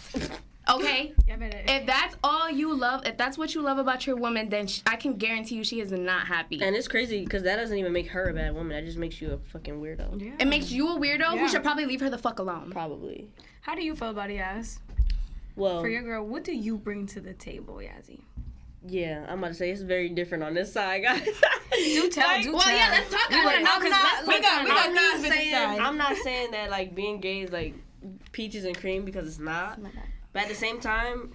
Okay? If that's all you love, if that's what you love about your woman, then I can guarantee you she is not happy. And it's crazy because that doesn't even make her a bad woman. That just makes you a fucking weirdo. Yeah. It makes you a weirdo who should probably leave her the fuck alone. Probably. How do you feel about it, Yaz? Well, For your girl, what do you bring to the table, Yazzie? yeah, I'm about to say it's very different on this side, guys. Do tell. Do Well, tell. yeah, let's talk We about wanna it. know, 'cause we got I'm not saying that like being gay is like peaches and cream, because it's not. But at the same time,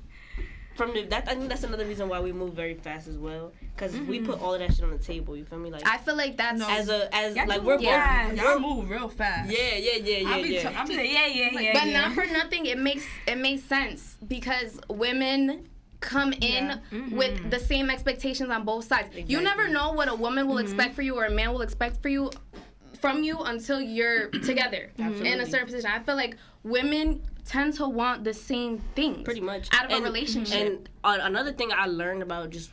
I think that's another reason why we move very fast as well, because we put all of that shit on the table. You feel me? Like I feel like that's we're both. Y'all move real fast. Yeah. But not for nothing, it makes sense because women come in with the same expectations on both sides. You never know what a woman will expect for you or a man will expect for you from you until you're together in a certain position. I feel like women tend to want the same things pretty much out of a relationship. And another thing I learned about just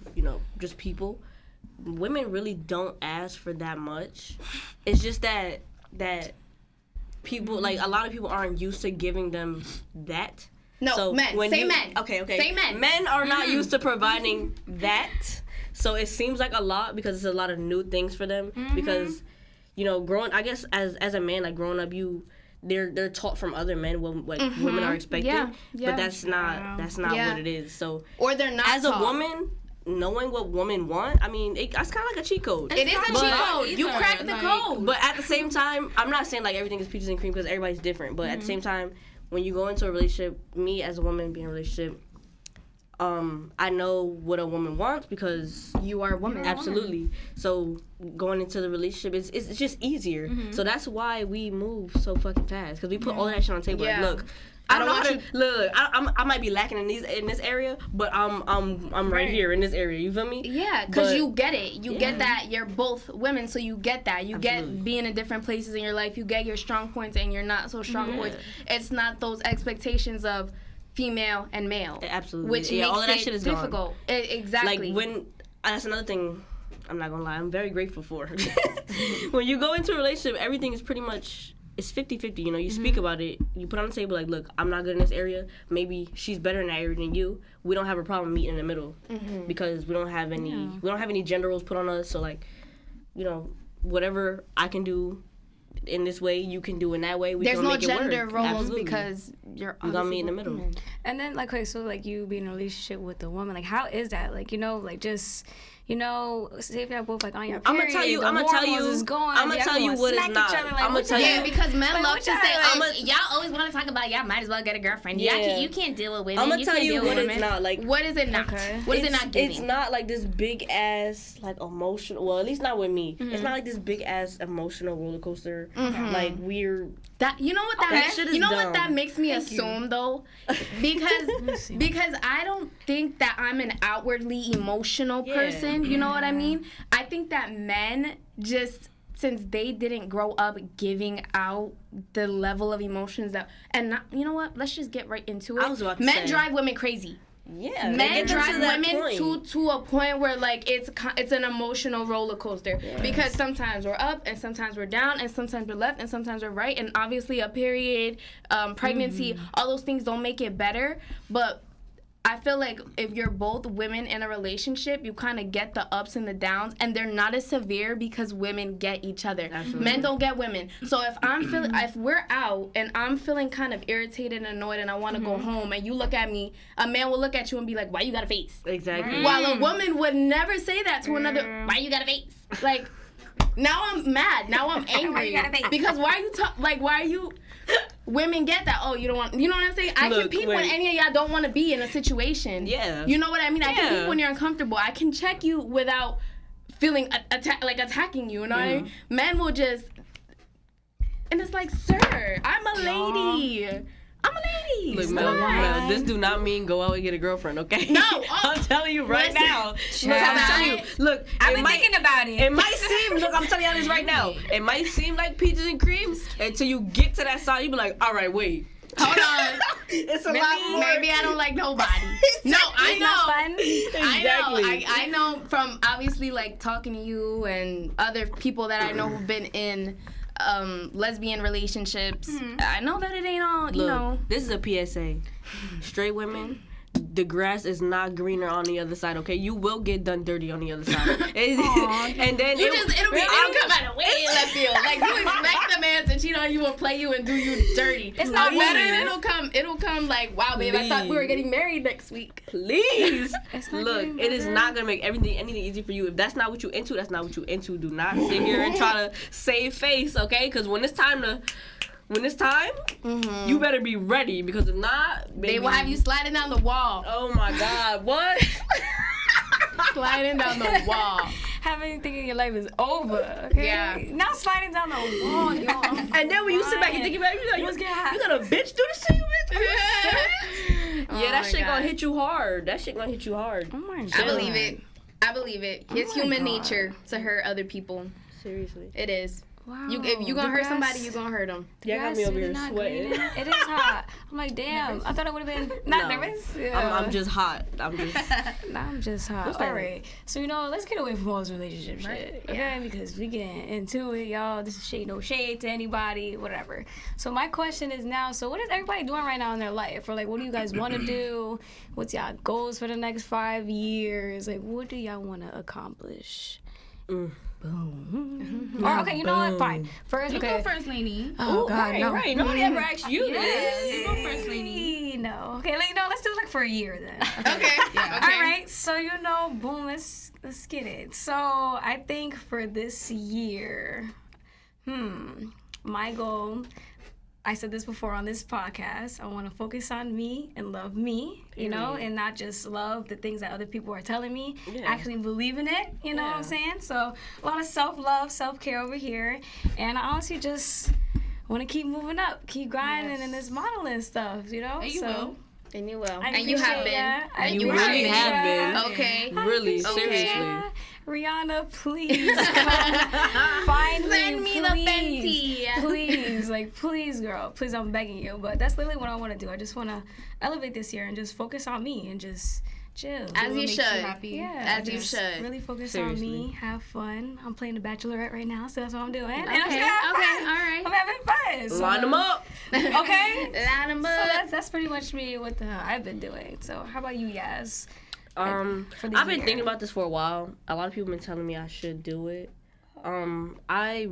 people, women really don't ask for that much. It's just that people, like, a lot of people aren't used to giving them that. No, so men. Men. Okay. Say men. Men are not used to providing that. So it seems like a lot because it's a lot of new things for them. Because, growing, I guess as a man, like, growing up, they're taught from other men what women are expecting. Yeah. But that's not what it is. So, or they're not as taught. A woman, knowing what women want, I mean, that's kind of like a cheat code. It is a cheat code. You crack the code. But at the same time, I'm not saying like everything is peaches and cream because everybody's different. But at the same time, when you go into a relationship, me as a woman being in a relationship, I know what a woman wants because you are a woman. Absolutely. So going into the relationship, it's just easier. So that's why we move so fucking fast because we put all that shit on the table. Like, look. I don't know. Look, I might be lacking in this area, but I'm right here in this area. You feel me? Yeah, because you get it. You get that you're both women, so you get that. You get being in different places in your life. You get your strong points and your not so strong points. It's not those expectations of female and male. Absolutely. Which makes all of that it shit is difficult. Like Exactly. that's another thing. I'm not gonna lie. I'm very grateful for. When you go into a relationship, everything is pretty much. It's 50-50, you speak about it, you put on the table like, look, I'm not good in this area, maybe she's better in that area than you, we don't have a problem meeting in the middle, because we don't have any gender roles put on us, so like, whatever I can do in this way, you can do in that way, there's no make gender it work. roles. Absolutely. Because you're gonna meet in the middle. Women. And then like, so like you being in a relationship with a woman, like how is that, like, like just say if y'all both like on your period, I'm gonna tell you what is not. I'm gonna tell you because men love to say, y'all always want to talk about y'all might as well get a girlfriend. Yeah, you can't deal with women. I'm gonna tell you what it's not. Like, what is it not? What is it not giving? It's not like this big ass like emotional. Well, at least not with me. It's not like this big ass emotional roller coaster. Like we're that. You know what that shit is. You know what that makes me assume though, because I don't think that I'm an outwardly emotional person. You know what I mean? I think that men just, since they didn't grow up giving out the level of emotions that, and not, you know what? Let's just get right into it. I was about to Men say. drive women crazy. Yeah, men drive women to a point where like it's an emotional roller coaster because sometimes we're up and sometimes we're down and sometimes we're left and sometimes we're right, and obviously a period, pregnancy, all those things don't make it better, but I feel like if you're both women in a relationship, you kind of get the ups and the downs, and they're not as severe because women get each other. Absolutely. Men don't get women. So if we're out and I'm feeling kind of irritated and annoyed and I want to go home, and you look at me, a man will look at you and be like, "Why you got a face?" Exactly. While a woman would never say that to another. "Why you got a face?" Like, now I'm mad. Now I'm angry. Why you got a face? Because why are you? Women get that. Oh, you don't want. You know what I'm saying? I can peep when any of y'all don't want to be in a situation. Yeah. You know what I mean? I can peep when you're uncomfortable. I can check you without feeling attacking you. You know what I mean? Men will just, and it's like, sir, I'm a lady. I'm a lady. Look, Mel, this do not mean go out and get a girlfriend, okay? No. I'm telling you right now. Look, I've been thinking about it. It might seem, look, I'm telling y'all this right now. It might seem like peaches and cream until you get to that side. You be like, all right, wait. Hold on. It's a lot more. Maybe I don't like nobody. No, I know. Exactly. I know from obviously like talking to you and other people that I know who've been in lesbian relationships. I know that it ain't all, you know. This is a PSA. Straight women, the grass is not greener on the other side, okay? You will get done dirty on the other side. And then it'll come out of way left field. Like, you expect the man to cheat on you and play you and do you dirty. It's not better, and it'll come like, wow, babe, I thought we were getting married next week. Please. Look, it is not gonna make anything easy for you. If that's not what you into, that's not what you into. Do not sit here and try to save face, okay? Because when it's time, you better be ready, because if not, baby, they will have you sliding down the wall. Oh my God, what? Sliding down the wall. Having thinking your life is over. Okay? Yeah. Not sliding down the wall, yo. And then when you sit back and think about it, you're like, you got a bitch do this to you, bitch? Yeah, that shit gonna hit you hard. That shit gonna hit you hard. Oh my God. I believe it. It's human nature to hurt other people. Seriously. It is. Wow. If you gonna hurt somebody, you gonna hurt them. Yeah, got me over here sweating. It is hot. I'm like, damn. Nervous? I thought it would have been not nervous. Yeah. I'm just hot. I'm just hot. What's All that? right. So, let's get away from all this relationship shit. Okay? Yeah. Because we getting into it, y'all. This is shade, no shade to anybody, whatever. So my question is now, so what is everybody doing right now in their life? Or like, what do you guys want to do? What's y'all goals for the next 5 years? Like, what do y'all want to accomplish? Boom. Or, okay, you know what? Fine. First, You okay. go first, lady. Oh, God, right, no. right. Nobody ever asked you this. You go first, lady. No. Okay, let's do like for a year then. Okay. Yeah. All right, so boom, let's get it. So I think for this year, my goal, I said this before on this podcast, I want to focus on me and love me, and not just love the things that other people are telling me, actually believe in it, you know what I'm saying? So a lot of self-love, self-care over here, and I honestly just want to keep moving up, keep grinding in this modeling stuff, And you will. And you will. I And you have been. And you really have been. Okay. Really, Okay. seriously. Rihanna, please come find me. Send me the Fenty. Please, please, girl. Please, I'm begging you. But that's literally what I want to do. I just want to elevate this year and just focus on me and just chill. As you should. Yeah, As you just should. really focus Seriously. on me, have fun. I'm playing The Bachelorette right now, so that's what I'm doing. And Okay. I'm just having fun. All right. I'm having fun. So, Line them up. Okay. Line 'em So up. that's pretty much me what I've been doing. So how about you, Yaz? For the I've been year. thinking about this for a while. A lot of people have been telling me I should do it. I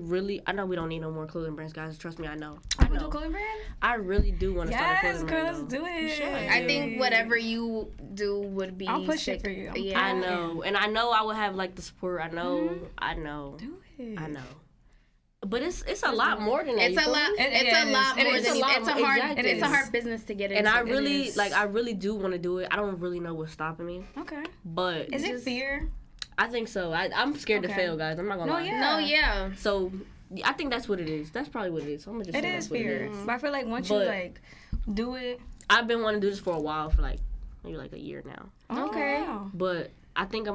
know we don't need no more clothing brands, guys. Trust me, I know. You want to do a clothing brand? I really do want to start a Yes, clothing girl, brand. let's though. do it. I think whatever you do would be I'll push sick. it for you. Yeah. I know, and I know I will have like the support. I know, Do it. I know. But it's a lot more than that. It's you a feel lot. me? It's a lot more is. than it's a hard. Exactly. It's a hard business to get into. And I It really is. I really do want to do it. I don't really know what's stopping me, Okay. but Is it fear? I think so. I'm scared to Okay. fail, guys. I'm not gonna No, lie. yeah. No, yeah. So I think that's what it is. That's probably what it is. So I'm gonna just It say is that's what fear. it is. But I feel like once you But- do it. I've been wanting to do this for a while, for maybe a year now. Okay. Wow. But I think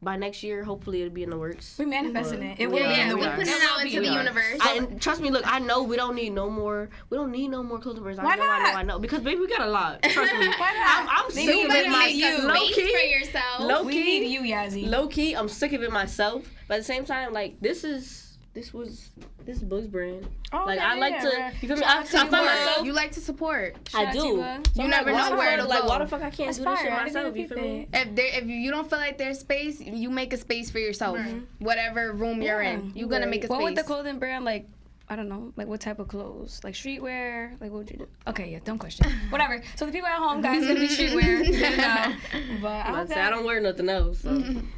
by next year, hopefully it'll be in the works. We manifesting it. It will Yeah, be in the we works. put it out into the universe. And trust me, look, I know we don't need no more clothing brands. Why I know. Because baby, we got a lot. Trust me. Why not? I'm Then sick you of better it make Make a myself. Low space key. for yourself. Low We key. need you, Yazzie. Low key, I'm sick of it myself. But at the same time, this is Boog's brand. Oh, Like okay, I like yeah, to, right. you feel me? Shout I out to find you, myself. You like to support. I Shout out do. to you, So You I'm never why know the where fuck- to go. why the fuck I can't That's do this fire. shit I didn't myself? even You feel peep me? it. If you don't feel like there's space, you make a space for yourself. Whatever room you're in, you're gonna make a space. What would the clothing brand I don't know, what type of clothes? Like streetwear? Like what would you do? Okay, yeah, don't question. Whatever. So the people at home, guys, gonna be streetwear. But I don't wear nothing else. So.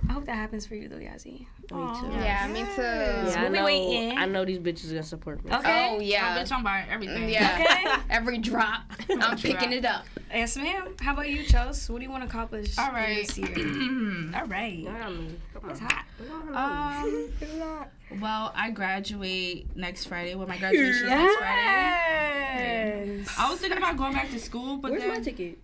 I hope that happens for you though, Yazzie. Me too. Yeah, me too. Yeah, We'll be waiting. I know these bitches gonna support me. Okay. Oh yeah. Bitch, I'm buying everything. Yeah. Okay. Every drop, I'm picking it up. Yes, ma'am. How about you, Chels? What do you want to accomplish All right. this year? All right. Come It's on. hot. Well, I graduate next Friday. Well, my graduation is next Friday. Yes. I was thinking about going back to school, but Where's then my ticket?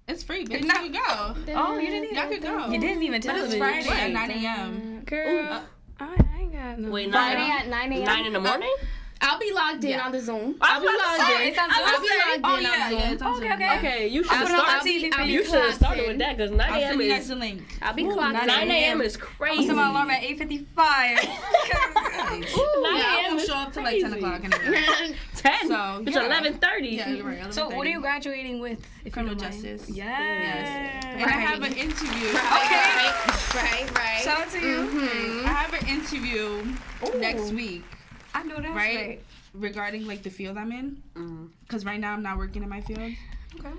it's free, bitch. You can go. Oh, you didn't even. Y'all could go. You didn't even But tell it's me. Friday at Right. 9 a.m. Girl, I ain't got no. Wait, Friday 9 at 9 a.m. 9 in the morning? I'll be logged in Yeah. on the Zoom. I'll be Oh, it's on Zoom? I'll be logged Oh in yeah, on Zoom. yeah. It's on Okay, Zoom. okay. Okay, you should I'll have put it on started. TV for I'll be you. You should have started clocked with in. that because 9 I'll a.m. send you guys is the link. I'll be Ooh, clocked 9 in. a.m. is I crazy. set my alarm at 8:55. I won't show up till like 10 o'clock anyway. 10. So, It's yeah. 11:30. Yeah, you're right. So what are you graduating with? If Criminal you don't mind? justice. Yes. And I have an interview. Right. Shout out to you. I have an interview next week, I know that's right? Regarding like the field I'm in, because right now I'm not working in my field. Okay.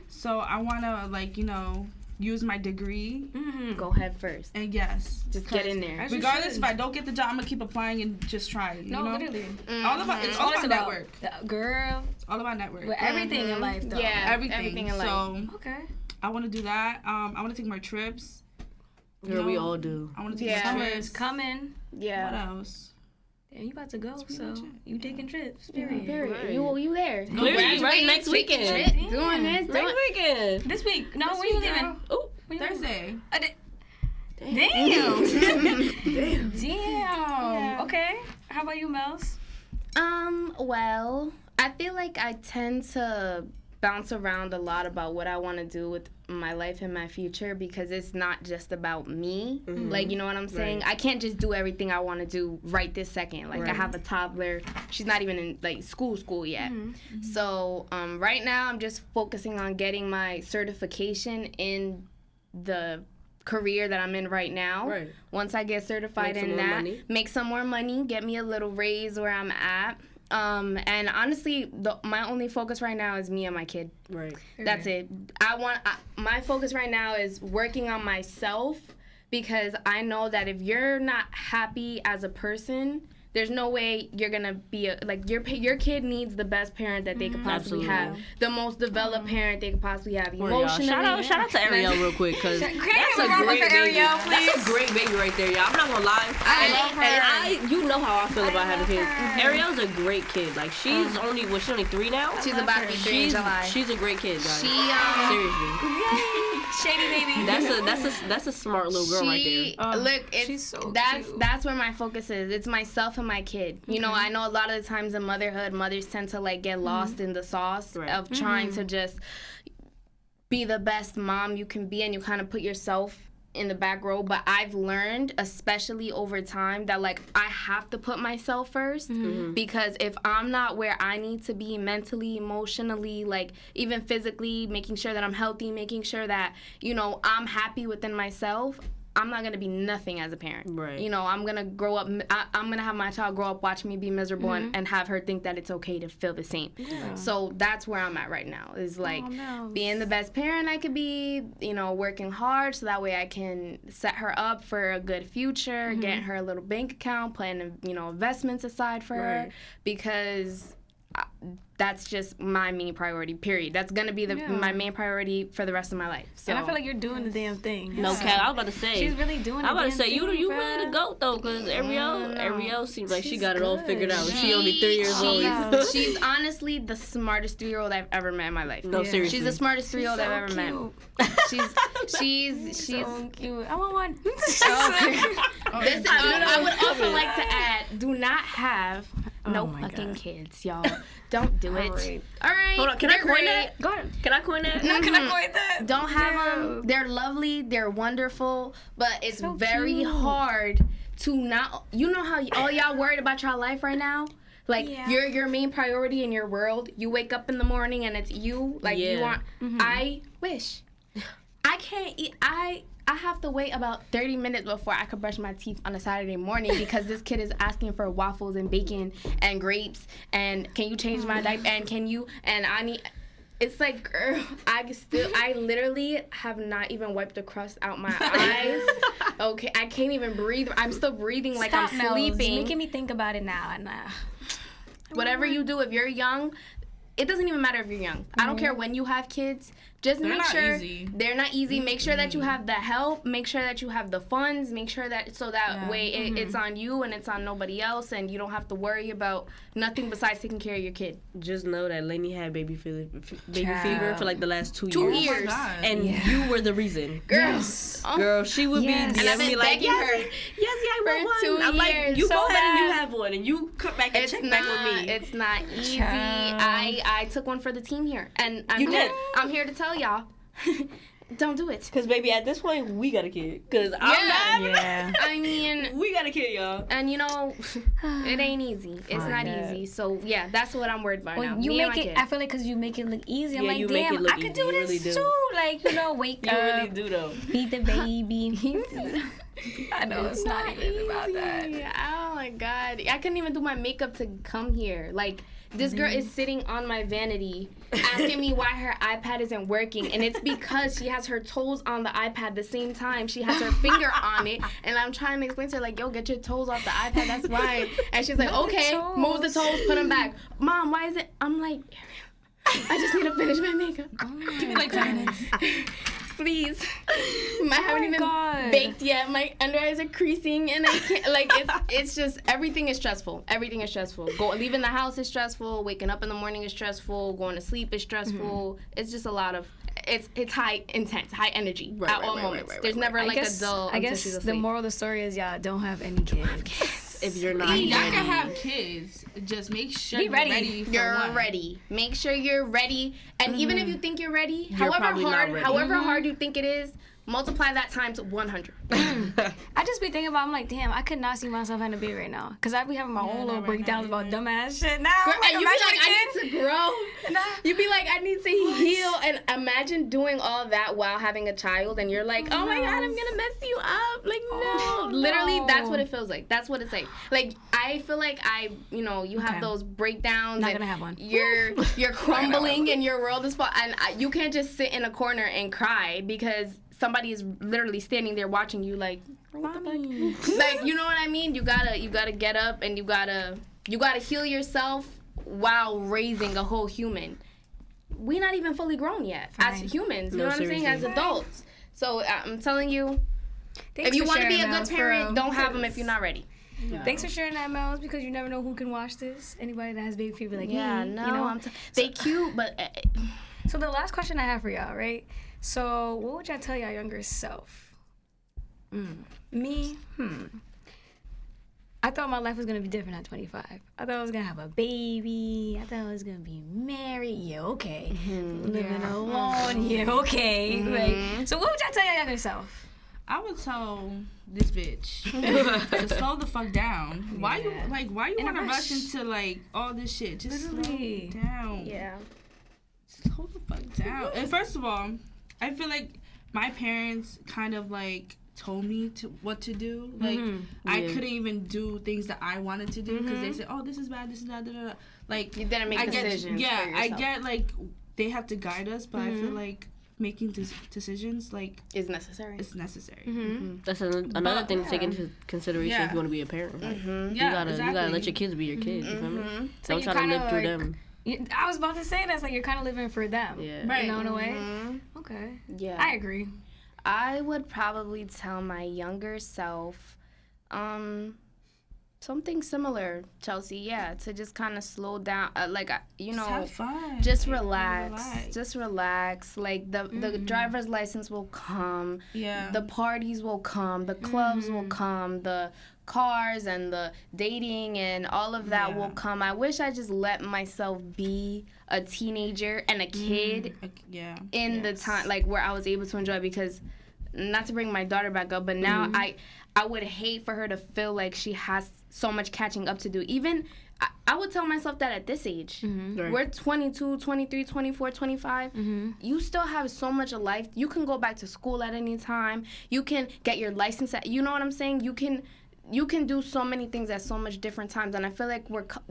So I want to use my degree Go head first. and yes, Just get in there. As you regardless should. if I don't get the job, I'm gonna keep applying and just try. You No, know? literally. All about it's all about network. Girl, It's all about network. with everything in life, though. Yeah. Everything in life. So Okay. I want to do that. I want to take more trips. Girl, we all do. I want to take Yeah. more Summer's trips. coming. What Yeah. else? And you about to go, pretty so much it. you taking trips. Period. Period. Right. You there? Clearly, right? Next Taking weekend. trips, doing this, Next doing. weekend. This week. No, This when you week, leaving? girl. Oh, When you leaving? Thursday. Damn. Damn. Okay. How about you, Mels? Well, I feel like I tend to bounce around a lot about what I want to do with my life and my future because it's not just about me. Like, you know what I'm saying? Right. I can't just do everything I want to do right this second. Like, I have a toddler. She's not even in, like, school yet. So, right now, I'm just focusing on getting my certification in the career that I'm in right now. Right. Once I get certified in that, make some more money, get me a little raise where I'm at. And honestly, my only focus right now is me and my kid. Right. That's it. My focus right now is working on myself because I know that if you're not happy as a person, there's no way you're gonna be your kid needs the best parent that they could possibly have, the most developed parent they could possibly have emotionally. Shout out to Ariel real quick because that's a great baby. That's a great baby right there, y'all. I'm not gonna lie. I love her. And you know how I feel about having kids. Ariel's a great kid. Like she's only 3 now. She's about to be 3 in July. She's a great kid, guys. Seriously. Shady baby. That's a smart little girl right there. Look, she's so cute. That's where my focus is. It's myself and my kid. You know, I know a lot of the times in motherhood, mothers tend to like get lost in the sauce of trying to just be the best mom you can be, and you kind of put yourself in the back row. But I've learned, especially over time, that like I have to put myself first because if I'm not where I need to be mentally, emotionally, like even physically, making sure that I'm healthy, making sure that, you know, I'm happy within myself, I'm not going to be nothing as a parent. Right. You know, I'm going to grow up, I'm going to have my child grow up watching me be miserable and have her think that it's okay to feel the same. Yeah. So that's where I'm at right now, is like being the best parent I could be, you know, working hard so that way I can set her up for a good future, get her a little bank account, putting, you know, investments aside for her, because that's just my main priority, period. That's going to be my main priority for the rest of my life. So. And I feel like you're doing the damn thing. No cap, I was about to say. She's really doing the damn thing. I was about to say, you really the GOAT, though, because Ariel seems like she got it all figured out. She only 3 years old. She's honestly the smartest 3-year-old I've ever met in my life. No, seriously. She's the smartest 3-year-old I've ever met. She's so cute. I want one. I would also like to add, do not have no fucking kids, y'all. Don't do it. All right. Hold on. Can I coin that? Go ahead. Can I coin that? No, can I coin that? Don't have them. They're lovely. They're wonderful. But it's so very hard to not. You know how all y'all worried about your life right now? Like, you're your main priority in your world. You wake up in the morning and it's you. Like, you want. I wish. I can't eat. I have to wait about 30 minutes before I could brush my teeth on a Saturday morning because this kid is asking for waffles and bacon and grapes and can you change my diaper and can you, and I need, it's like, girl, I literally have not even wiped the crust out my eyes. Okay, I can't even breathe. I'm still breathing like I'm sleeping. You're making me think about it now. Whatever you do, if you're young, it doesn't even matter if you're young. I don't care when you have kids. Just make sure they're not easy. Make sure that you have the help. Make sure that you have the funds. Make sure that so that way it's on you and it's on nobody else, and you don't have to worry about nothing besides taking care of your kid. Just know that Lainey had baby fever for like the last 2 years. 2 years. And you were the reason. Girl, she would be DMing me like, yes, I want one. I'm like, you go ahead and you have one, and you come back and check back with me. It's not easy. I took one for the team here, and I'm here to tell y'all, don't do it. Because, baby, at this point, we got a kid. Because I'm not. I mean, we got a kid, y'all. And, you know, it ain't easy. It's not easy. So, yeah, that's what I'm worried about now. You make it, I feel like because you make it look easy. I'm like, damn, I could do this too. Like, you know, wake up. You really do, though. Feed the baby. I know it's not even about that. Oh, my God. I couldn't even do my makeup to come here. Like, this girl is sitting on my vanity asking me why her iPad isn't working, and it's because she has her toes on the iPad at the same time. She has her finger on it, and I'm trying to explain to her, like, yo, get your toes off the iPad, that's why. And she's like, okay, move the toes, put them back. Mom, why is it? I'm like, I just need to finish my makeup. Give me like 10 minutes. Please. I haven't even baked yet. My under eyes are creasing, and I can't. Like, it's just everything is stressful. Everything is stressful. Leaving the house is stressful. Waking up in the morning is stressful. Going to sleep is stressful. It's just a lot of. It's high intense, high energy at all moments. There's never like a dull. I guess the moral of the story is y'all don't have any kids. if you're not y'all ready. can have kids. Just make sure you're ready. You're ready. Make sure you're ready. And even if you think you're ready, You're probably not ready. however hard you think it is, multiply that times 100. I just be thinking about, I'm like, damn, I could not see myself having a baby right now. Because I be having my own little breakdowns about dumbass shit now. Girl, Like, and you be like, I need to grow. Nah. You be like, I need to heal. And imagine doing all that while having a child. And you're like, oh my God, I'm going to mess you up. Like, no. Literally, that's what it feels like. That's what it's like. Like, I feel like you have those breakdowns. Not going to have one. You're crumbling and your world is and you can't just sit in a corner and cry because somebody is literally standing there watching you like, what the fuck? Like, you know what I mean? You gotta get up and you gotta heal yourself while raising a whole human. We're not even fully grown yet as humans. You know what I'm saying? As adults. So I'm telling you, if you want to be a good parent, don't have them if you're not ready. No. Thanks for sharing that, Mels, because you never know who can watch this. Anybody that has baby fever like me. No, you know? they cute, but... So the last question I have for y'all, right? So what would y'all tell y'all younger self? Me? I thought my life was going to be different at 25. I thought I was going to have a baby. I thought I was going to be married. Yeah, okay. Living alone. Yeah, okay. Like, so what would y'all tell y'all younger self? I would tell this bitch to slow the fuck down. Why you want to rush into like all this shit? Just slow down. Yeah. Slow the fuck down. And first of all, I feel like my parents kind of like told me what to do. Like I couldn't even do things that I wanted to do because they said, "Oh, this is bad. This is bad." Da, da, da. Like you didn't make decisions. Yeah, for yourself. I get like they have to guide us, but I feel like making decisions like is necessary. It's necessary. That's another thing to take into consideration if you want to be a parent. Like, you gotta let your kids be your kids. You feel me? So don't try to live through them. I was about to say that's like you're kind of living for them. Yeah. Right. You know, in a way. Okay. Yeah. I agree. I would probably tell my younger self, something similar, Chelsea. Yeah, to just kind of slow down, just have fun. Just relax. Just relax. Like the driver's license will come. Yeah. The parties will come. The clubs will come. The cars and the dating and all of that will come. I wish I just let myself be a teenager and a kid in the time like where I was able to enjoy, because not to bring my daughter back up, but now I would hate for her to feel like she has so much catching up to do. Even I would tell myself that at this age. Right. We're 22, 23, 24, 25. You still have so much of life. You can go back to school at any time. You can get your license you know what I'm saying? You can do so many things at so much different times, and I feel like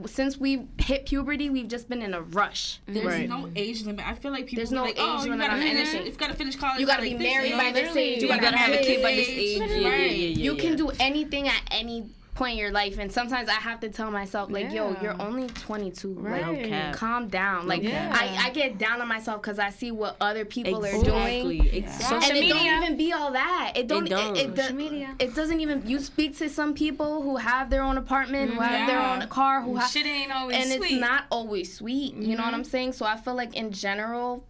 since we hit puberty, we've just been in a rush. There's no age limit. I feel like people there's no like, age limit on anything. If you gotta finish college, you gotta be married by this age. You gotta have a kid by this age. You can do anything at any point in your life, and sometimes I have to tell myself like, yo, you're only 22. Like, calm down. Like, I get down on myself because I see what other people are doing. Social and it media. don't even be all that. It don't. Social media. It doesn't even. You speak to some people who have their own apartment, who have their own car, who have. Shit ain't always and sweet. it's not always sweet. You know what I'm saying? So I feel like in general,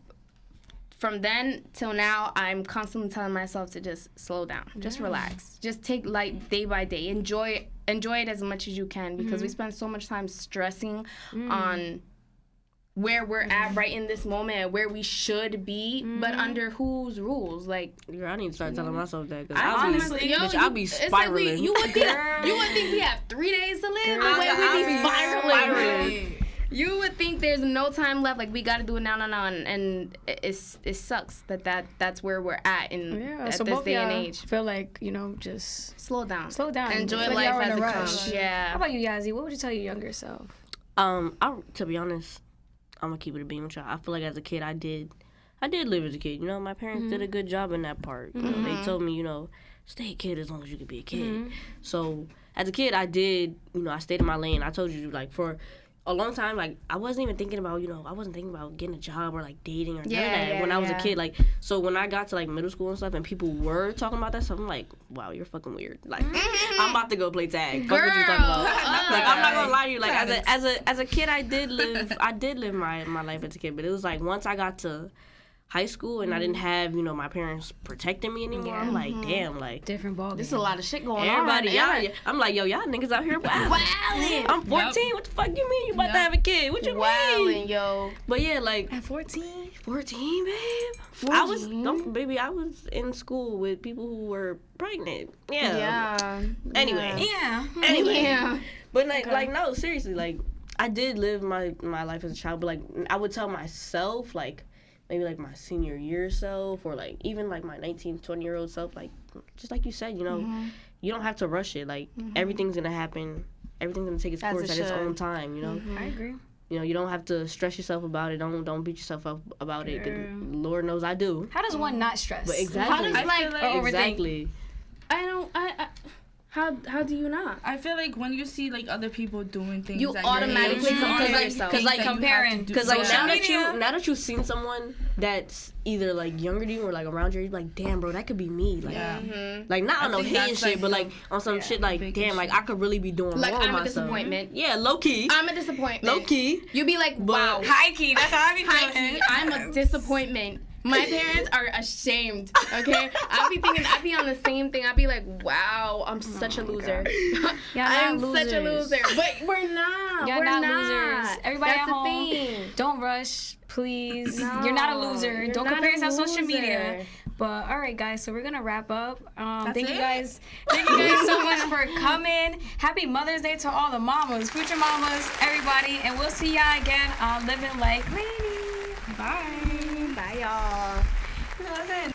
from then till now, I'm constantly telling myself to just slow down, just relax, just take life day by day, enjoy it as much as you can, because we spend so much time stressing on where we're at right in this moment and where we should be, but under whose rules? Like, I need to start telling myself that, because I'll be spiraling. Like you would think we have 3 days to live. The way we be spiraling. You would think there's no time left. Like, we got to do it now, and it sucks that's where we're at at so this day and y'all age. Feel like, just slow down. Enjoy Enjoy life y'all as in it a rush. comes. Yeah. How about you, Yazzie? What would you tell your younger self? To be honest, I'm gonna keep it a beam with y'all. I feel like as a kid, I did live as a kid. My parents did a good job in that part. They told me, stay a kid as long as you can be a kid. So as a kid, I did, I stayed in my lane. I told you, like, for a long time, like, I wasn't even thinking about, I wasn't thinking about getting a job or, like, dating or none of that when I was a kid. Like, so when I got to, like, middle school and stuff and people were talking about that stuff, I'm like, wow, you're fucking weird. Like, I'm about to go play tag. Fuck what you talking about. Like, I'm not gonna lie to you. Like, as a kid, I did live my life as a kid. But it was, like, once I got to high school and I didn't have, you know, my parents protecting me anymore. I'm like, damn, like different ball. There's a lot of shit going everybody, on. y'all, I'm like, yo, y'all niggas out here wilding. I'm 14. What the fuck you mean? You about to have a kid? What you mean? Yo. But yeah, like At 14, babe. 14? I was in school with people who were pregnant. Yeah. Anyway. yeah. Anyway. Yeah. But like no, seriously, like I did live my life as a child, but like I would tell myself like maybe like my senior year self or like even like my 19, 20-year-old self, like just like you said, you know, you don't have to rush it. Like everything's gonna happen. Everything's gonna take its course at its own time, you know. I agree. You know, you don't have to stress yourself about it. Don't beat yourself up about it. 'Cause Lord knows I do. How does one not stress? But exactly. How does exactly. How do you not? I feel like when you see like other people doing things, You that automatically you're compare like, yourself. Cause like comparing. Because like Social now media. that you've seen someone that's either like younger than you or like around you, you're like, damn, bro, that could be me. Like, like not on no think hating that's, shit, like, but like on some shit like, damn, like I could really be doing Like, more of I'm a myself. disappointment. Yeah, low key. I'm a disappointment. Low key. You be like, wow. High key. That's how I be High feeling. key, I'm a disappointment. My parents are ashamed, okay? I be on the same thing. I be like, wow, I'm such a loser. I'm such a loser. But we're not. Y'all we're not losers. Everybody That's at home, the thing. don't rush, please. No, you're not a loser. you're Don't not compare a yourself on social loser. media. But all right, guys, so we're gonna wrap up. Thank you it? guys. Thank you guys so much for coming. Happy Mother's Day to all the mamas, future mamas, everybody, and we'll see y'all again on Living Like Lady. Bye. Bye, y'all. That's it.